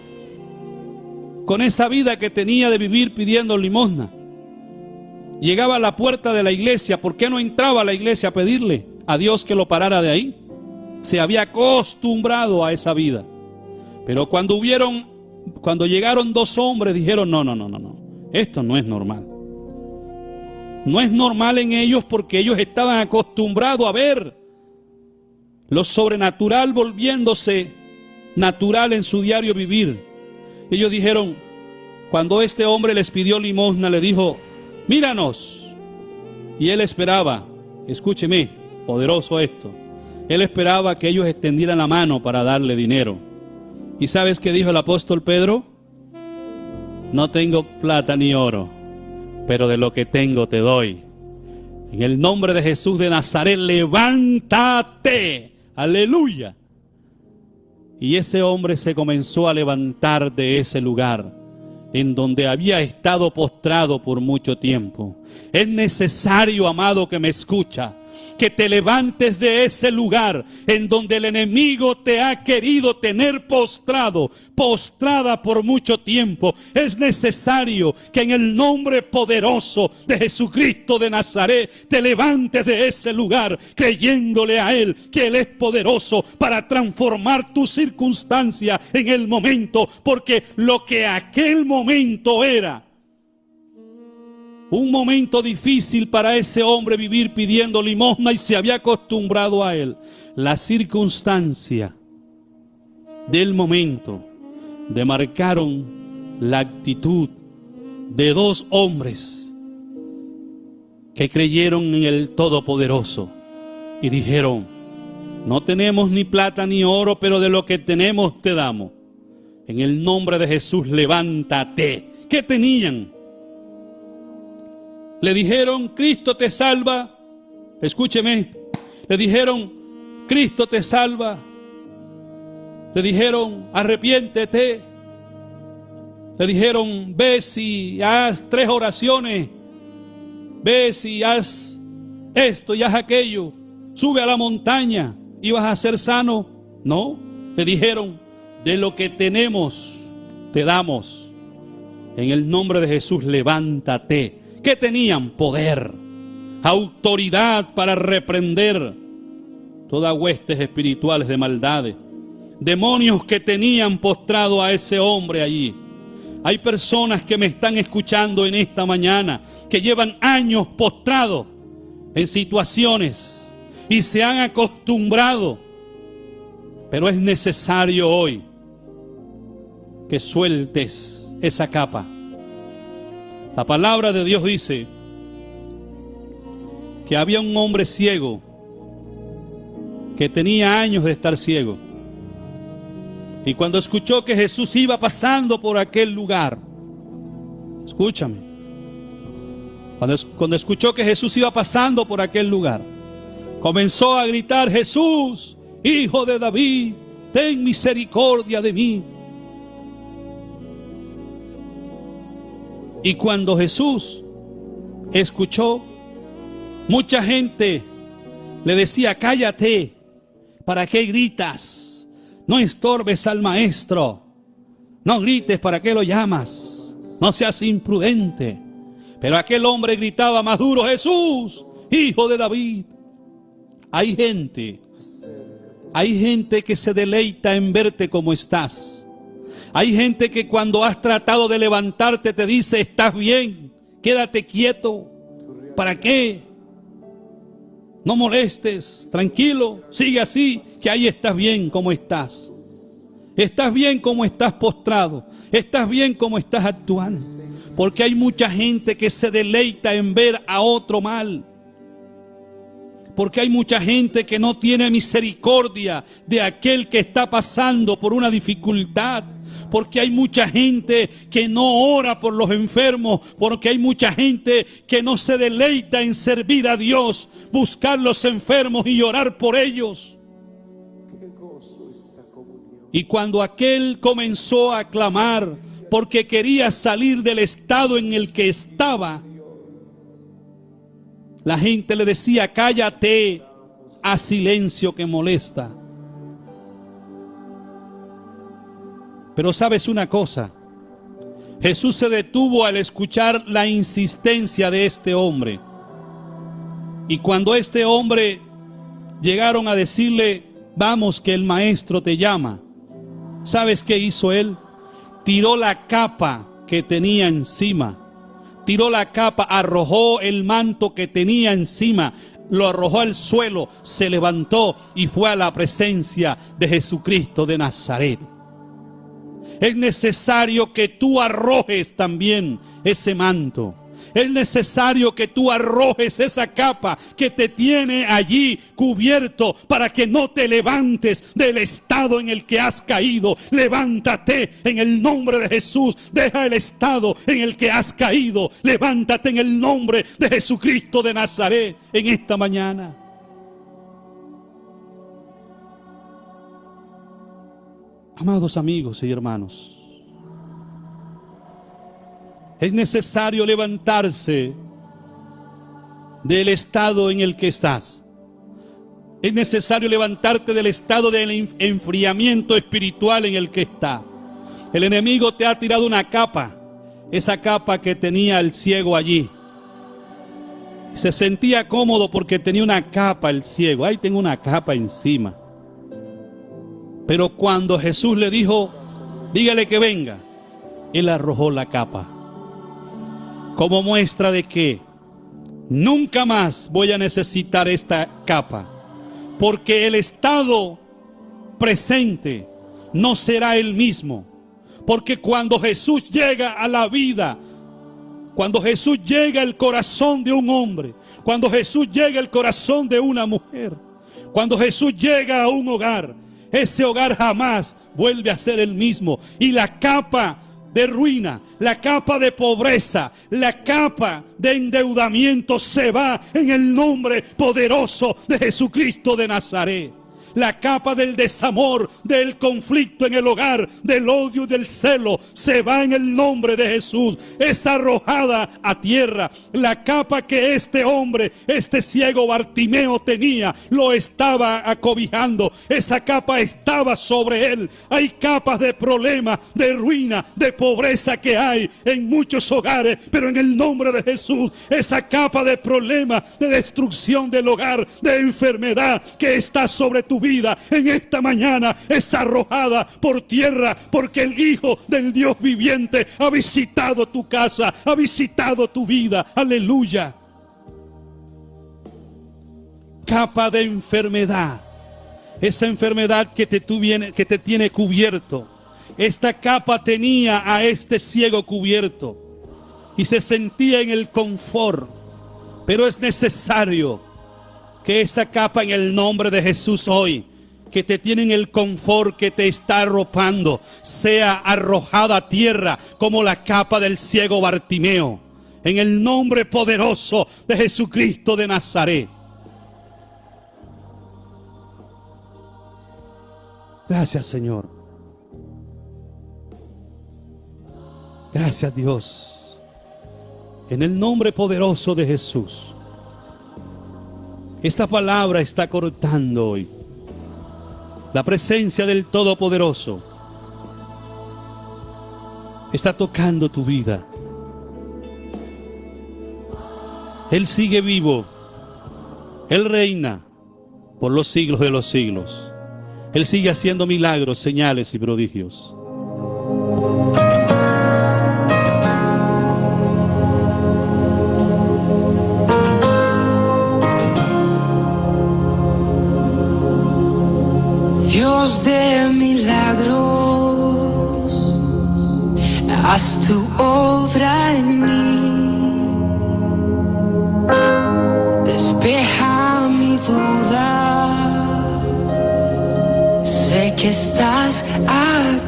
con esa vida que tenía de vivir pidiendo limosna. Llegaba a la puerta de la iglesia. ¿Por qué no entraba a la iglesia a pedirle a Dios que lo parara de ahí? Se había acostumbrado a esa vida. Pero cuando hubieron cuando llegaron dos hombres, dijeron, no, esto no es normal. No es normal en ellos porque ellos estaban acostumbrados a ver lo sobrenatural volviéndose natural en su diario vivir. Ellos dijeron, cuando este hombre les pidió limosna, le dijo, míranos. Y él esperaba, escúcheme, poderoso esto, él esperaba que ellos extendieran la mano para darle dinero. ¿Y sabes qué dijo el apóstol Pedro? No tengo plata ni oro, pero de lo que tengo te doy. En el nombre de Jesús de Nazaret, levántate. Aleluya. Y ese hombre se comenzó a levantar de ese lugar en donde había estado postrado por mucho tiempo. Es necesario, amado, que me escucha, que te levantes de ese lugar en donde el enemigo te ha querido tener postrado, postrada por mucho tiempo. Es necesario que en el nombre poderoso de Jesucristo de Nazaret te levantes de ese lugar creyéndole a Él que Él es poderoso para transformar tu circunstancia en el momento, porque lo que aquel momento era un momento difícil para ese hombre vivir pidiendo limosna y se había acostumbrado a él. La circunstancia del momento demarcaron la actitud de dos hombres que creyeron en el Todopoderoso y dijeron, no tenemos ni plata ni oro, pero de lo que tenemos te damos. En el nombre de Jesús, levántate. ¿Qué tenían? Le dijeron, Cristo te salva. Escúcheme. Le dijeron, Cristo te salva. Le dijeron, arrepiéntete. Le dijeron, ves y haz 3 oraciones. Ves y haz esto y haz aquello. Sube a la montaña y vas a ser sano. No. Le dijeron, de lo que tenemos te damos. En el nombre de Jesús, levántate. ¿Qué tenían? Poder, autoridad para reprender todas huestes espirituales de maldades, demonios que tenían postrado a ese hombre allí. Hay personas que me están escuchando en esta mañana que llevan años postrados en situaciones y se han acostumbrado, pero es necesario hoy que sueltes esa capa. La palabra de Dios dice que había un hombre ciego que tenía años de estar ciego. Y cuando escuchó que Jesús iba pasando por aquel lugar, escúchame, cuando escuchó que Jesús iba pasando por aquel lugar, comenzó a gritar, Jesús, Hijo de David, ten misericordia de mí. Y cuando Jesús escuchó, mucha gente le decía, cállate, ¿para qué gritas? No estorbes al maestro, no grites, ¿para qué lo llamas? No seas imprudente. Pero aquel hombre gritaba más duro, Jesús, Hijo de David. Hay gente que se deleita en verte como estás. Hay gente que cuando has tratado de levantarte te dice, estás bien, quédate quieto. ¿Para qué? No molestes, tranquilo, sigue así, que ahí estás bien como estás. Estás bien como estás postrado, estás bien como estás actuando. Porque hay mucha gente que se deleita en ver a otro mal. Porque hay mucha gente que no tiene misericordia de aquel que está pasando por una dificultad. Porque hay mucha gente que no ora por los enfermos. Porque hay mucha gente que no se deleita en servir a Dios, buscar los enfermos y orar por ellos. Y cuando aquel comenzó a clamar porque quería salir del estado en el que estaba, la gente le decía, cállate, haz silencio que molesta. Pero sabes una cosa, Jesús se detuvo al escuchar la insistencia de este hombre. Y cuando este hombre llegaron a decirle, vamos que el maestro te llama, ¿sabes qué hizo él? tiró la capa que tenía encima. Tiró la capa, arrojó el manto que tenía encima, lo arrojó al suelo, se levantó y fue a la presencia de Jesucristo de Nazaret. Es necesario que tú arrojes también ese manto. Es necesario que tú arrojes esa capa que te tiene allí cubierto para que no te levantes del estado en el que has caído. Levántate en el nombre de Jesús. Deja el estado en el que has caído. Levántate en el nombre de Jesucristo de Nazaret en esta mañana. Amados amigos y hermanos, es necesario levantarse del estado en el que estás. Es necesario levantarte del estado del enfriamiento espiritual en el que está. El enemigo te ha tirado una capa, esa capa que tenía el ciego allí. Se sentía cómodo porque tenía una capa el ciego. Ahí tengo una capa encima. Pero cuando Jesús le dijo, dígale que venga, él arrojó la capa. Como muestra de que nunca más voy a necesitar esta capa, porque el estado presente no será el mismo. Porque cuando Jesús llega a la vida, cuando Jesús llega al corazón de un hombre, cuando Jesús llega al corazón de una mujer, cuando Jesús llega a un hogar, ese hogar jamás vuelve a ser el mismo. Y la capa de ruina, la capa de pobreza, la capa de endeudamiento se va en el nombre poderoso de Jesucristo de Nazaret. La capa del desamor, del conflicto en el hogar, del odio y del celo, se va en el nombre de Jesús. Es arrojada a tierra. La capa que este hombre, este ciego Bartimeo tenía, lo estaba acobijando. Esa capa estaba sobre él. Hay capas de problema, de ruina, de pobreza que hay en muchos hogares, pero en el nombre de Jesús, esa capa de problema, de destrucción del hogar, de enfermedad que está sobre tu vida, en esta mañana es arrojada por tierra, porque el Hijo del Dios viviente ha visitado tu casa, ha visitado tu vida. Aleluya. Capa de enfermedad, esa enfermedad que te tiene cubierto. Esta capa tenía a este ciego cubierto y se sentía en el confort, pero es necesario que esa capa en el nombre de Jesús hoy, que te tiene en el confort, que te está arropando, sea arrojada a tierra como la capa del ciego Bartimeo. En el nombre poderoso de Jesucristo de Nazaret. Gracias, Señor. Gracias, Dios. En el nombre poderoso de Jesús. Esta palabra está cortando hoy la presencia del Todopoderoso. Está tocando tu vida. Él sigue vivo. Él reina por los siglos de los siglos. Él sigue haciendo milagros, señales y prodigios. Dios de milagros, haz tu obra en mí, despeja mi duda, sé que estás aquí.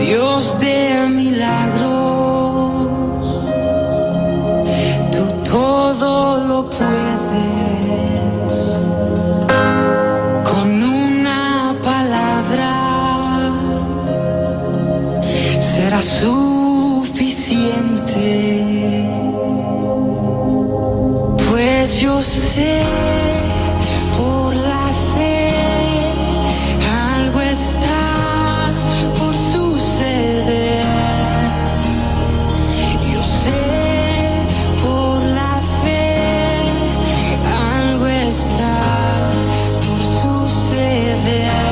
Dios de milagros, tú todo lo puedes. Suficiente, pues yo sé por la fe algo está por suceder. Yo sé por la fe algo está por suceder.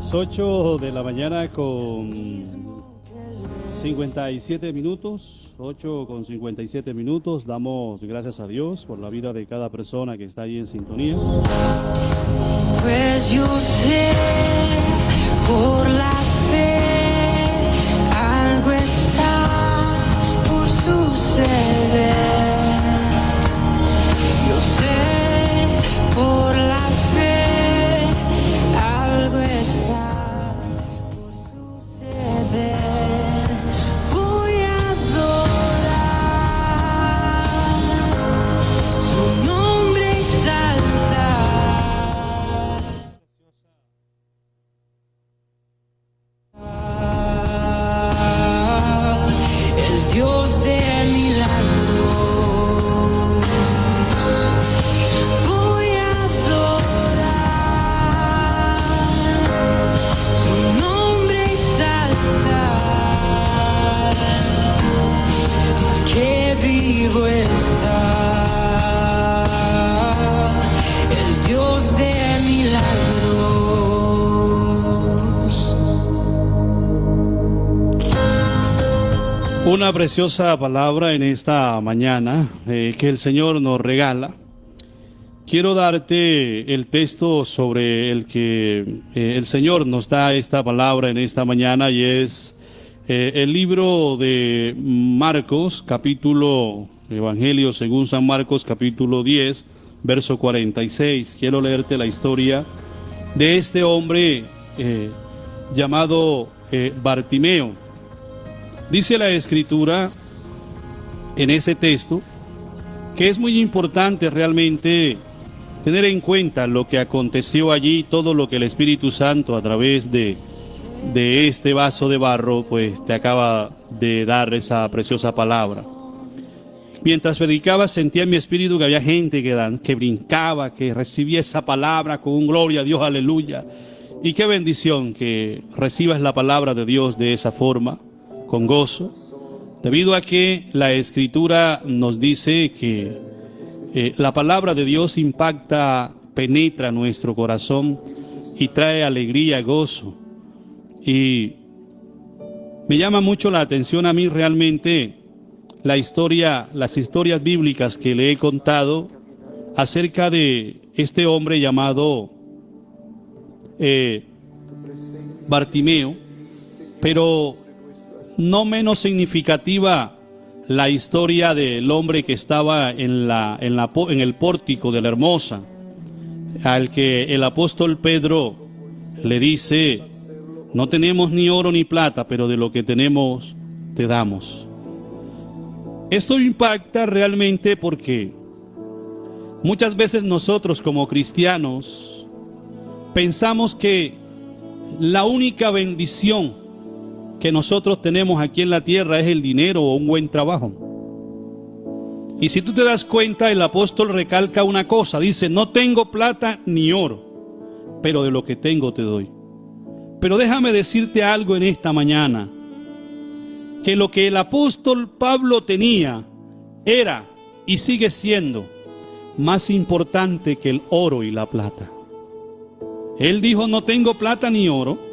Las 8 de la mañana con 57 minutos, 8 con 57 minutos. Damos gracias a Dios por la vida de cada persona que está ahí en sintonía. Pues yo sé por la fe algo está por suceder. Yo sé por la fe algo está por suceder. Voy a adorar su nombre y exaltar. El Dios de milagros. Voy a adorar su nombre y exaltar, que vivo está el Dios de milagros. Una preciosa palabra en esta mañana que el Señor nos regala. Quiero darte el texto sobre el que el Señor nos da esta palabra en esta mañana, y es el libro de Marcos, Evangelio según San Marcos, capítulo 10, verso 46. Quiero leerte la historia de este hombre llamado Bartimeo. Dice la Escritura en ese texto que es muy importante realmente tener en cuenta lo que aconteció allí, todo lo que el Espíritu Santo a través de este vaso de barro pues te acaba de dar esa preciosa palabra. Mientras predicaba sentía en mi espíritu que había gente que brincaba, que recibía esa palabra con un gloria a Dios, aleluya. Y qué bendición que recibas la palabra de Dios de esa forma, con gozo, debido a que la Escritura nos dice que la palabra de Dios impacta, penetra nuestro corazón y trae alegría, gozo. Y me llama mucho la atención a mí realmente las historias bíblicas que le he contado acerca de este hombre llamado Bartimeo, pero no menos significativa la historia del hombre que estaba en el pórtico de la Hermosa, al que el apóstol Pedro le dice: no tenemos ni oro ni plata, pero de lo que tenemos te damos. Esto impacta realmente porque muchas veces nosotros como cristianos pensamos que la única bendición que nosotros tenemos aquí en la tierra es el dinero o un buen trabajo. Y si tú te das cuenta, el apóstol recalca una cosa, dice: no tengo plata ni oro, pero de lo que tengo te doy. Pero déjame decirte algo en esta mañana, que lo que el apóstol Pablo tenía era y sigue siendo más importante que el oro y la plata. Él dijo: no tengo plata ni oro.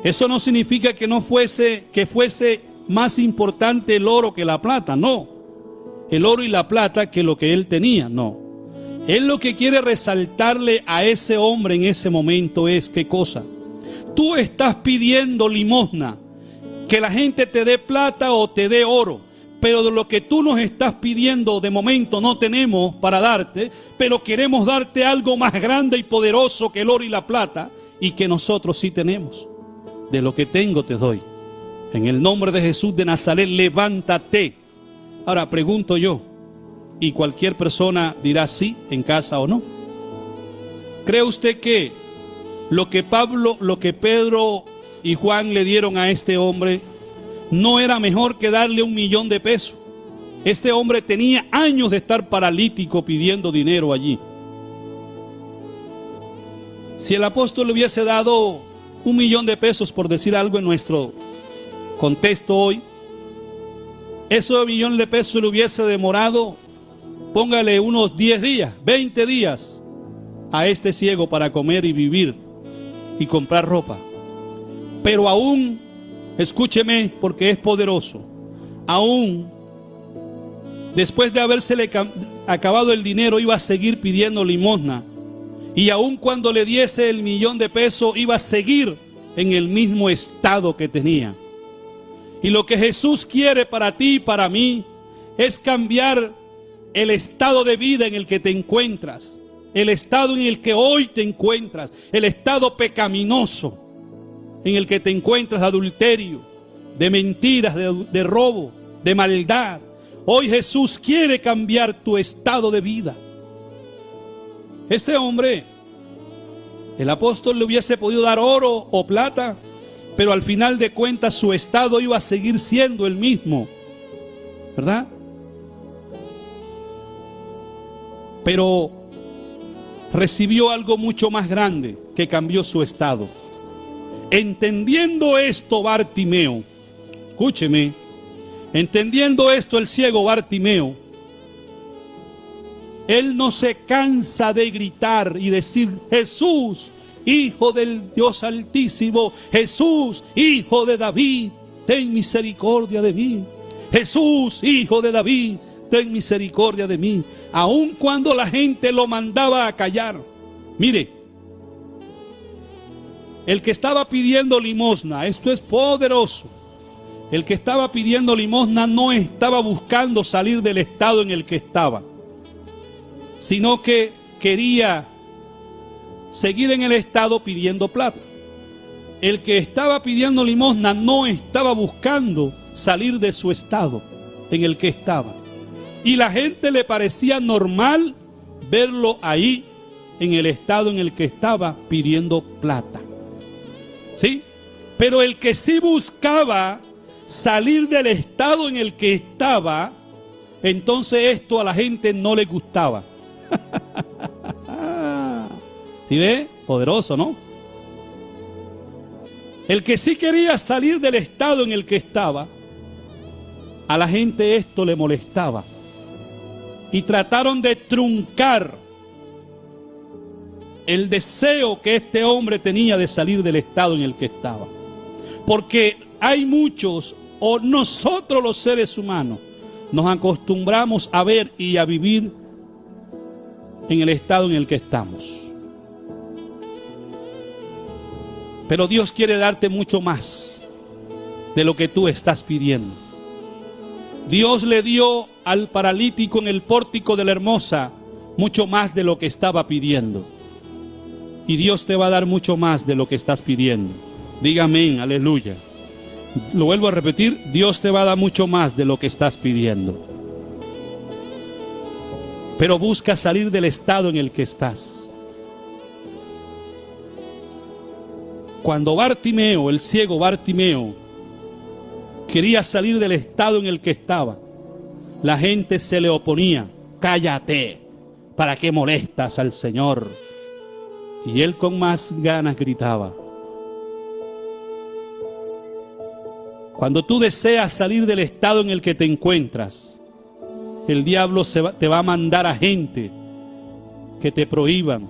Eso no significa que fuese más importante el oro que la plata, no. El oro y la plata que lo que él tenía, no. Él lo que quiere resaltarle a ese hombre en ese momento es: ¿qué cosa? Tú estás pidiendo limosna, que la gente te dé plata o te dé oro, pero de lo que tú nos estás pidiendo de momento no tenemos para darte, pero queremos darte algo más grande y poderoso que el oro y la plata, y que nosotros sí tenemos. De lo que tengo te doy. En el nombre de Jesús de Nazaret, levántate. Ahora pregunto yo, y cualquier persona dirá sí en casa o no. ¿Cree usted que lo que Pedro y Juan le dieron a este hombre no era mejor que darle 1 millón de pesos? Este hombre tenía años de estar paralítico pidiendo dinero allí. Si el apóstol le hubiese dado 1 millón de pesos, por decir algo en nuestro contexto hoy, ese 1 millón de pesos le hubiese demorado, póngale unos 10 días, 20 días a este ciego para comer y vivir y comprar ropa. Pero aún, escúcheme porque es poderoso, aún después de habérsele acabado el dinero iba a seguir pidiendo limosna. Y aún cuando le diese el $1,000,000 iba a seguir en el mismo estado que tenía. Y lo que Jesús quiere para ti y para mí es cambiar el estado de vida en el que te encuentras, el estado en el que hoy te encuentras, el estado pecaminoso en el que te encuentras, de adulterio, de mentiras, de robo, de maldad. Hoy Jesús quiere cambiar tu estado de vida. Este hombre, el apóstol le hubiese podido dar oro o plata, pero al final de cuentas su estado iba a seguir siendo el mismo, ¿verdad? Pero recibió algo mucho más grande que cambió su estado. Entendiendo esto, Bartimeo, escúcheme, entendiendo esto el ciego Bartimeo, él no se cansa de gritar y decir: Jesús, Hijo del Dios Altísimo, Jesús, Hijo de David, ten misericordia de mí. Jesús, Hijo de David, ten misericordia de mí. Aun cuando la gente lo mandaba a callar. Mire, el que estaba pidiendo limosna, esto es poderoso. El que estaba pidiendo limosna no estaba buscando salir del estado en el que estaba, sino que quería seguir en el estado pidiendo plata. El que estaba pidiendo limosna no estaba buscando salir de su estado en el que estaba. Y la gente le parecía normal verlo ahí en el estado en el que estaba pidiendo plata. ¿Sí? Pero el que sí buscaba salir del estado en el que estaba, entonces esto a la gente no le gustaba. ¿Sí ve? Poderoso, ¿no? El que sí quería salir del estado en el que estaba, a la gente esto le molestaba. Y trataron de truncar el deseo que este hombre tenía de salir del estado en el que estaba. Porque hay muchos, o nosotros los seres humanos, nos acostumbramos a ver y a vivir en el estado en el que estamos. Pero Dios quiere darte mucho más de lo que tú estás pidiendo. Dios le dio al paralítico en el pórtico de la Hermosa mucho más de lo que estaba pidiendo. Y Dios te va a dar mucho más de lo que estás pidiendo. Diga amén, aleluya. Lo vuelvo a repetir, Dios te va a dar mucho más de lo que estás pidiendo. Pero busca salir del estado en el que estás. Cuando Bartimeo, el ciego Bartimeo, quería salir del estado en el que estaba, la gente se le oponía. Cállate, ¿para qué molestas al Señor? Y él con más ganas gritaba. Cuando tú deseas salir del estado en el que te encuentras, el diablo te va a mandar a gente que te prohíban,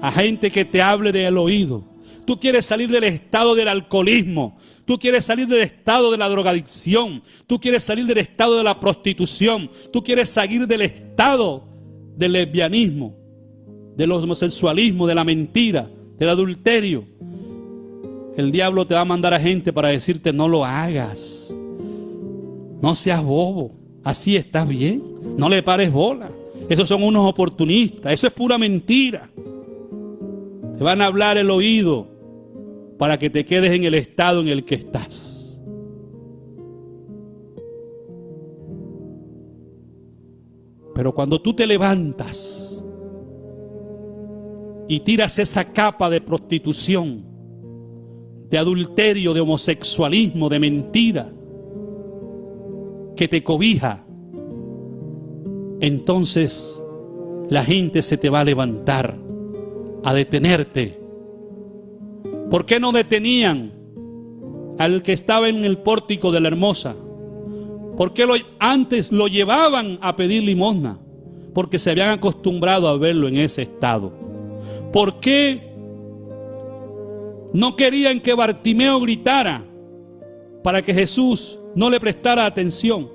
a gente que te hable del oído. Tú quieres salir del estado del alcoholismo, tú quieres salir del estado de la drogadicción, tú quieres salir del estado de la prostitución, tú quieres salir del estado del lesbianismo, del homosexualismo, de la mentira, del adulterio. El diablo te va a mandar a gente para decirte: no lo hagas, no seas bobo, así estás bien, no le pares bola. Esos son unos oportunistas, eso es pura mentira. Te van a hablar el oído para que te quedes en el estado en el que estás. Pero cuando tú te levantas y tiras esa capa de prostitución, de adulterio, de homosexualismo, de mentira, que te cobija, entonces la gente se te va a levantar a detenerte. ¿Por qué no detenían al que estaba en el pórtico de la Hermosa? ¿Por qué antes lo llevaban a pedir limosna? Porque se habían acostumbrado a verlo en ese estado. ¿Por qué No querían que Bartimeo gritara para que Jesús no le prestara atención,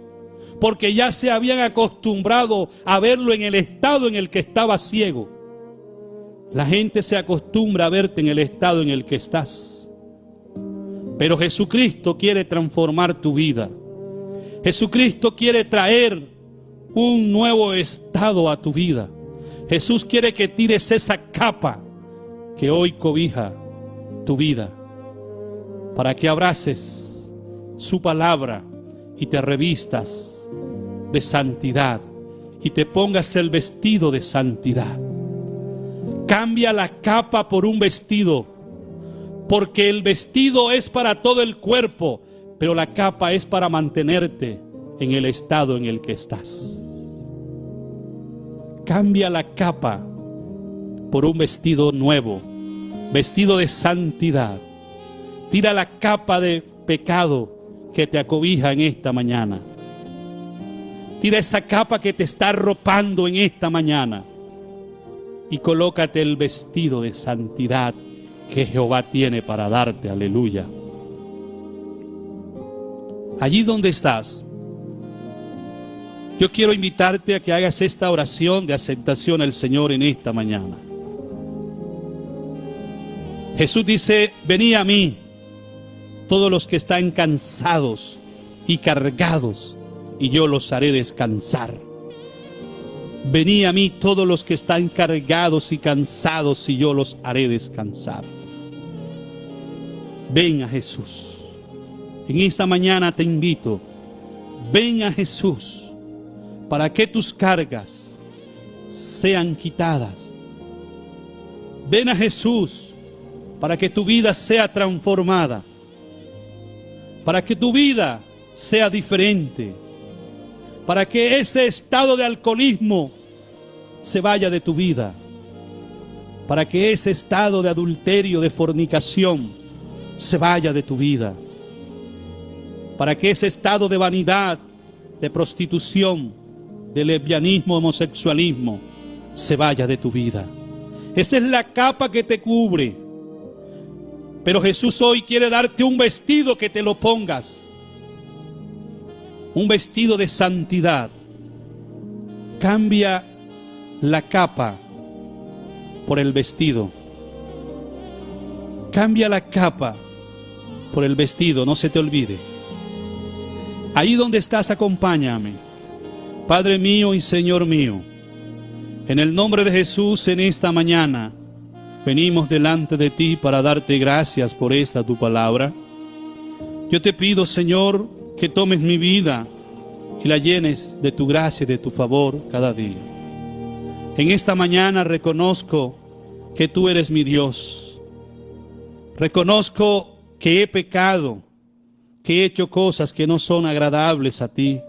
porque ya se habían acostumbrado a verlo en el estado en el que estaba ciego. La gente se acostumbra a verte en el estado en el que estás. Pero Jesucristo quiere transformar tu vida. Jesucristo quiere traer un nuevo estado a tu vida. Jesús quiere que tires esa capa que hoy cobija tu vida, para que abraces su palabra y te revistas de santidad y te pongas el vestido de santidad. Cambia la capa por un vestido, porque el vestido es para todo el cuerpo, pero la capa es para mantenerte en el estado en el que estás. Cambia la capa por un vestido nuevo, vestido de santidad. Tira la capa de pecado que te acobija en esta mañana. Tira esa capa que te está arropando en esta mañana y colócate el vestido de santidad que Jehová tiene para darte. Aleluya. Allí donde estás, yo quiero invitarte a que hagas esta oración de aceptación al Señor en esta mañana. Jesús dice: venid a mí, todos los que están cansados y cargados, y yo los haré descansar. Venid a mí, todos los que están cargados y cansados, y yo los haré descansar. Ven a Jesús. En esta mañana te invito, ven a Jesús, para que tus cargas sean quitadas. Ven a Jesús para que tu vida sea transformada, para que tu vida sea diferente, para que ese estado de alcoholismo se vaya de tu vida, para que ese estado de adulterio, de fornicación, se vaya de tu vida, para que ese estado de vanidad, de prostitución, de lesbianismo, homosexualismo, se vaya de tu vida. Esa es la capa que te cubre. Pero Jesús hoy quiere darte un vestido que te lo pongas. Un vestido de santidad. Cambia la capa por el vestido. Cambia la capa por el vestido, no se te olvide. Ahí donde estás, acompáñame. Padre mío y Señor mío, en el nombre de Jesús, en esta mañana venimos delante de ti para darte gracias por esta tu palabra. Yo te pido, Señor, que tomes mi vida y la llenes de tu gracia y de tu favor cada día. En esta mañana reconozco que tú eres mi Dios. Reconozco que he pecado, que he hecho cosas que no son agradables a ti,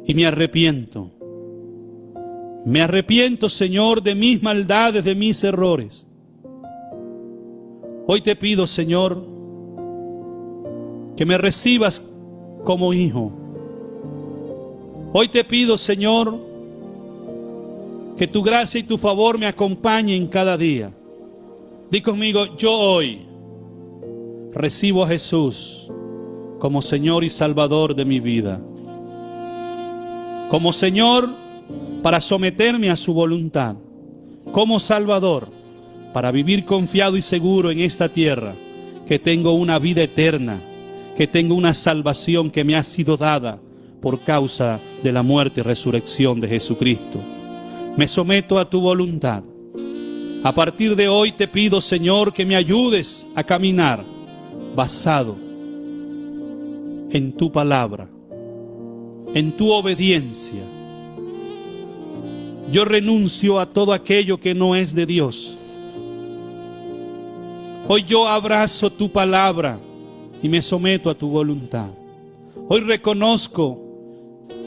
y me arrepiento. Me arrepiento, Señor, de mis maldades, de mis errores. Hoy te pido, Señor, que me recibas como hijo. Hoy te pido, Señor, que tu gracia y tu favor me acompañen cada día. Di conmigo: yo hoy recibo a Jesús como Señor y Salvador de mi vida. Como Señor, para someterme a su voluntad. Como Salvador, para vivir confiado y seguro en esta tierra, que tengo una vida eterna, que tengo una salvación que me ha sido dada por causa de la muerte y resurrección de Jesucristo. Me someto a tu voluntad. A partir de hoy te pido, Señor, que me ayudes a caminar basado en tu palabra, en tu obediencia. Yo renuncio a todo aquello que no es de Dios. Hoy yo abrazo tu palabra y me someto a tu voluntad. Hoy reconozco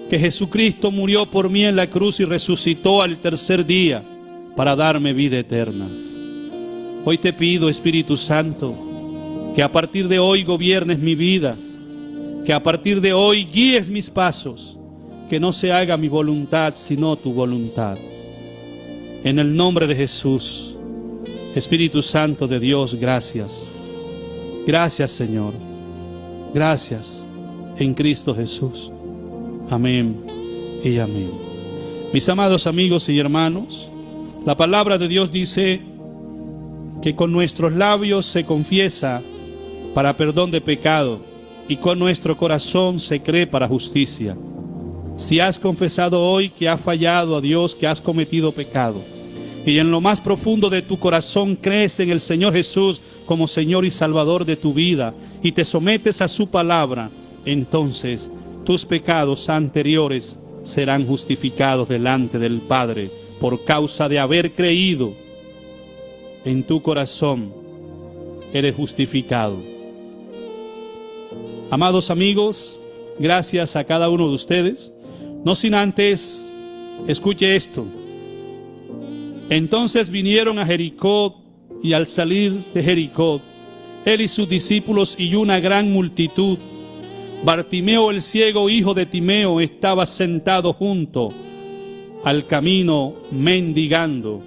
que Jesucristo murió por mí en la cruz y resucitó al tercer día para darme vida eterna. Hoy te pido, Espíritu Santo, que a partir de hoy gobiernes mi vida, que a partir de hoy guíes mis pasos, que no se haga mi voluntad sino tu voluntad. En el nombre de Jesús, Espíritu Santo de Dios, gracias. Gracias, Señor. Gracias en Cristo Jesús. Amén y amén. Mis amados amigos y hermanos, la palabra de Dios dice que con nuestros labios se confiesa para perdón de pecado y con nuestro corazón se cree para justicia. Si has confesado hoy que has fallado a Dios, que has cometido pecado, y en lo más profundo de tu corazón crees en el Señor Jesús como Señor y Salvador de tu vida y te sometes a su palabra, entonces tus pecados anteriores serán justificados delante del Padre por causa de haber creído en tu corazón. Eres justificado. Amados amigos, gracias a cada uno de ustedes. No sin antes, escuche esto. Entonces vinieron a Jericó, y al salir de Jericó, él y sus discípulos y una gran multitud, Bartimeo el ciego, hijo de Timeo, estaba sentado junto al camino mendigando.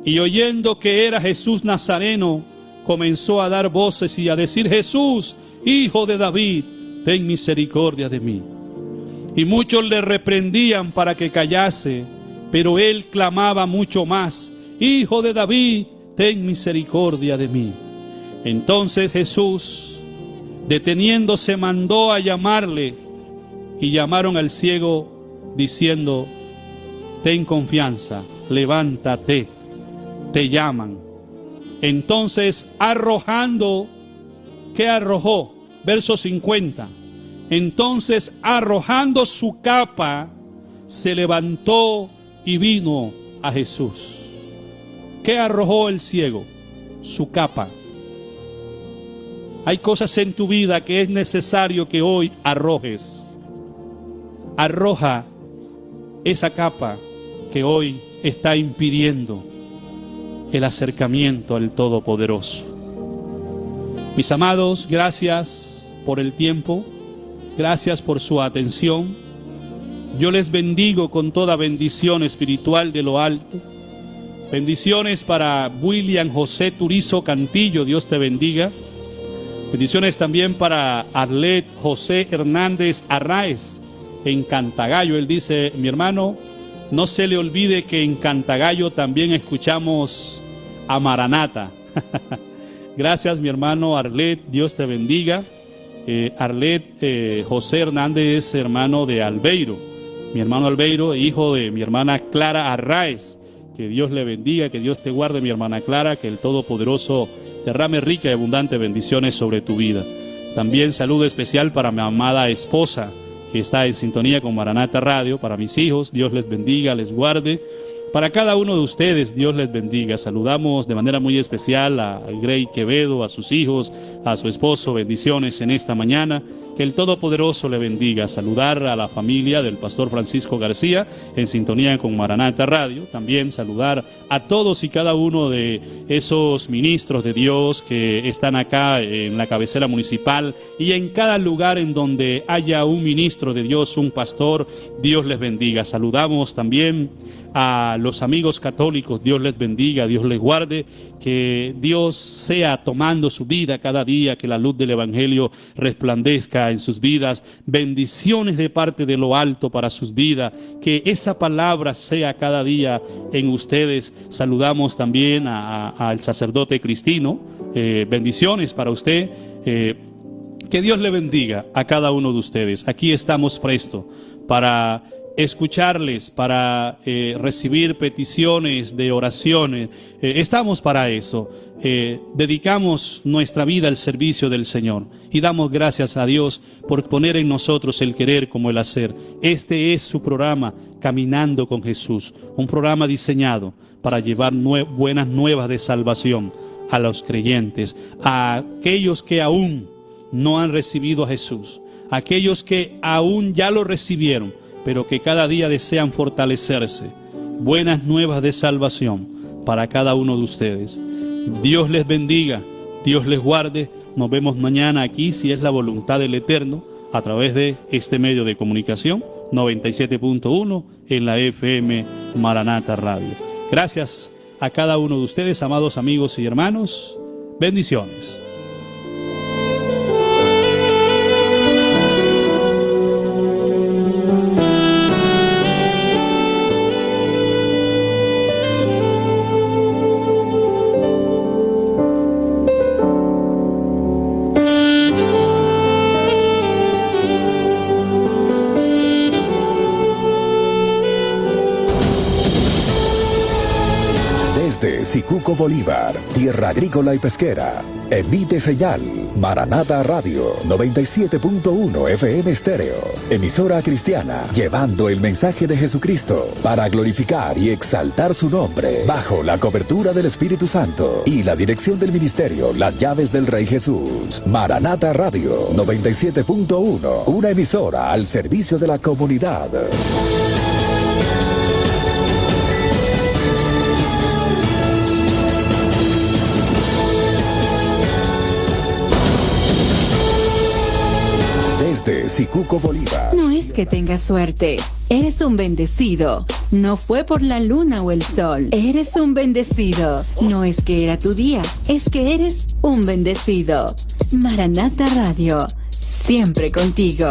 Y oyendo que era Jesús Nazareno, comenzó a dar voces y a decir: Jesús, hijo de David, ten misericordia de mí. Y muchos le reprendían para que callase, pero él clamaba mucho más: Hijo de David, ten misericordia de mí. Entonces Jesús, deteniéndose, mandó a llamarle, y llamaron al ciego, diciendo: ten confianza, levántate, te llaman. Entonces arrojando, ¿qué arrojó? Verso 50. Entonces arrojando su capa, se levantó y vino a Jesús. ¿Qué arrojó el ciego? Su capa. Hay cosas en tu vida que es necesario que hoy arrojes. Arroja esa capa que hoy está impidiendo el acercamiento al Todopoderoso. Mis amados, gracias por el tiempo, gracias por su atención. Yo les bendigo con toda bendición espiritual de lo alto. Bendiciones para William José Turizo Cantillo, Dios te bendiga. Bendiciones también para Arlet José Hernández Arraez en Cantagallo. Él dice: mi hermano, no se le olvide que en Cantagallo también escuchamos a Maranata. Gracias, mi hermano Arlet, Dios te bendiga. Arlet José Hernández es hermano de Albeiro. Mi hermano Albeiro, hijo de mi hermana Clara Arraez. Que Dios le bendiga, que Dios te guarde, mi hermana Clara, que el Todopoderoso derrame rica y abundante bendiciones sobre tu vida. También saludo especial para mi amada esposa, que está en sintonía con Maranata Radio, para mis hijos, Dios les bendiga, les guarde. Para cada uno de ustedes, Dios les bendiga. Saludamos de manera muy especial a Grey Quevedo, a sus hijos, a su esposo. Bendiciones en esta mañana. Que el Todopoderoso le bendiga. Saludar a la familia del pastor Francisco García en sintonía con Maranata Radio. También saludar a todos y cada uno de esos ministros de Dios que están acá en la cabecera municipal y en cada lugar en donde haya un ministro de Dios, un pastor. Dios les bendiga. Saludamos también a los amigos católicos. Dios les bendiga, Dios les guarde. Que Dios sea tomando su vida cada día, que la luz del Evangelio resplandezca en sus vidas. Bendiciones de parte de lo alto para sus vidas. Que esa palabra sea cada día en ustedes. Saludamos también al sacerdote Cristino. Bendiciones para usted. Que Dios le bendiga a cada uno de ustedes. Aquí estamos prestos para escucharles, para recibir peticiones de oraciones. Estamos para eso. Dedicamos nuestra vida al servicio del Señor y damos gracias a Dios por poner en nosotros el querer como el hacer. Este es su programa, Caminando con Jesús, un programa diseñado para llevar buenas nuevas de salvación a los creyentes, a aquellos que aún no han recibido a Jesús, a aquellos que aún ya lo recibieron, pero que cada día desean fortalecerse. Buenas nuevas de salvación para cada uno de ustedes. Dios les bendiga, Dios les guarde. Nos vemos mañana aquí, si es la voluntad del Eterno, a través de este medio de comunicación, 97.1 en la FM Maranata Radio. Gracias a cada uno de ustedes, amados amigos y hermanos. Bendiciones. Sicuco Bolívar, tierra agrícola y pesquera. Emite señal Maranata Radio 97.1 FM Estéreo, emisora cristiana, llevando el mensaje de Jesucristo para glorificar y exaltar su nombre, bajo la cobertura del Espíritu Santo y la dirección del ministerio Las Llaves del Rey Jesús. Maranata Radio 97.1, una emisora al servicio de la comunidad. Desde Sicuco Bolívar. No es que tengas suerte, eres un bendecido. No fue por la luna o el sol, eres un bendecido. No es que era tu día, es que eres un bendecido. Maranata Radio, siempre contigo.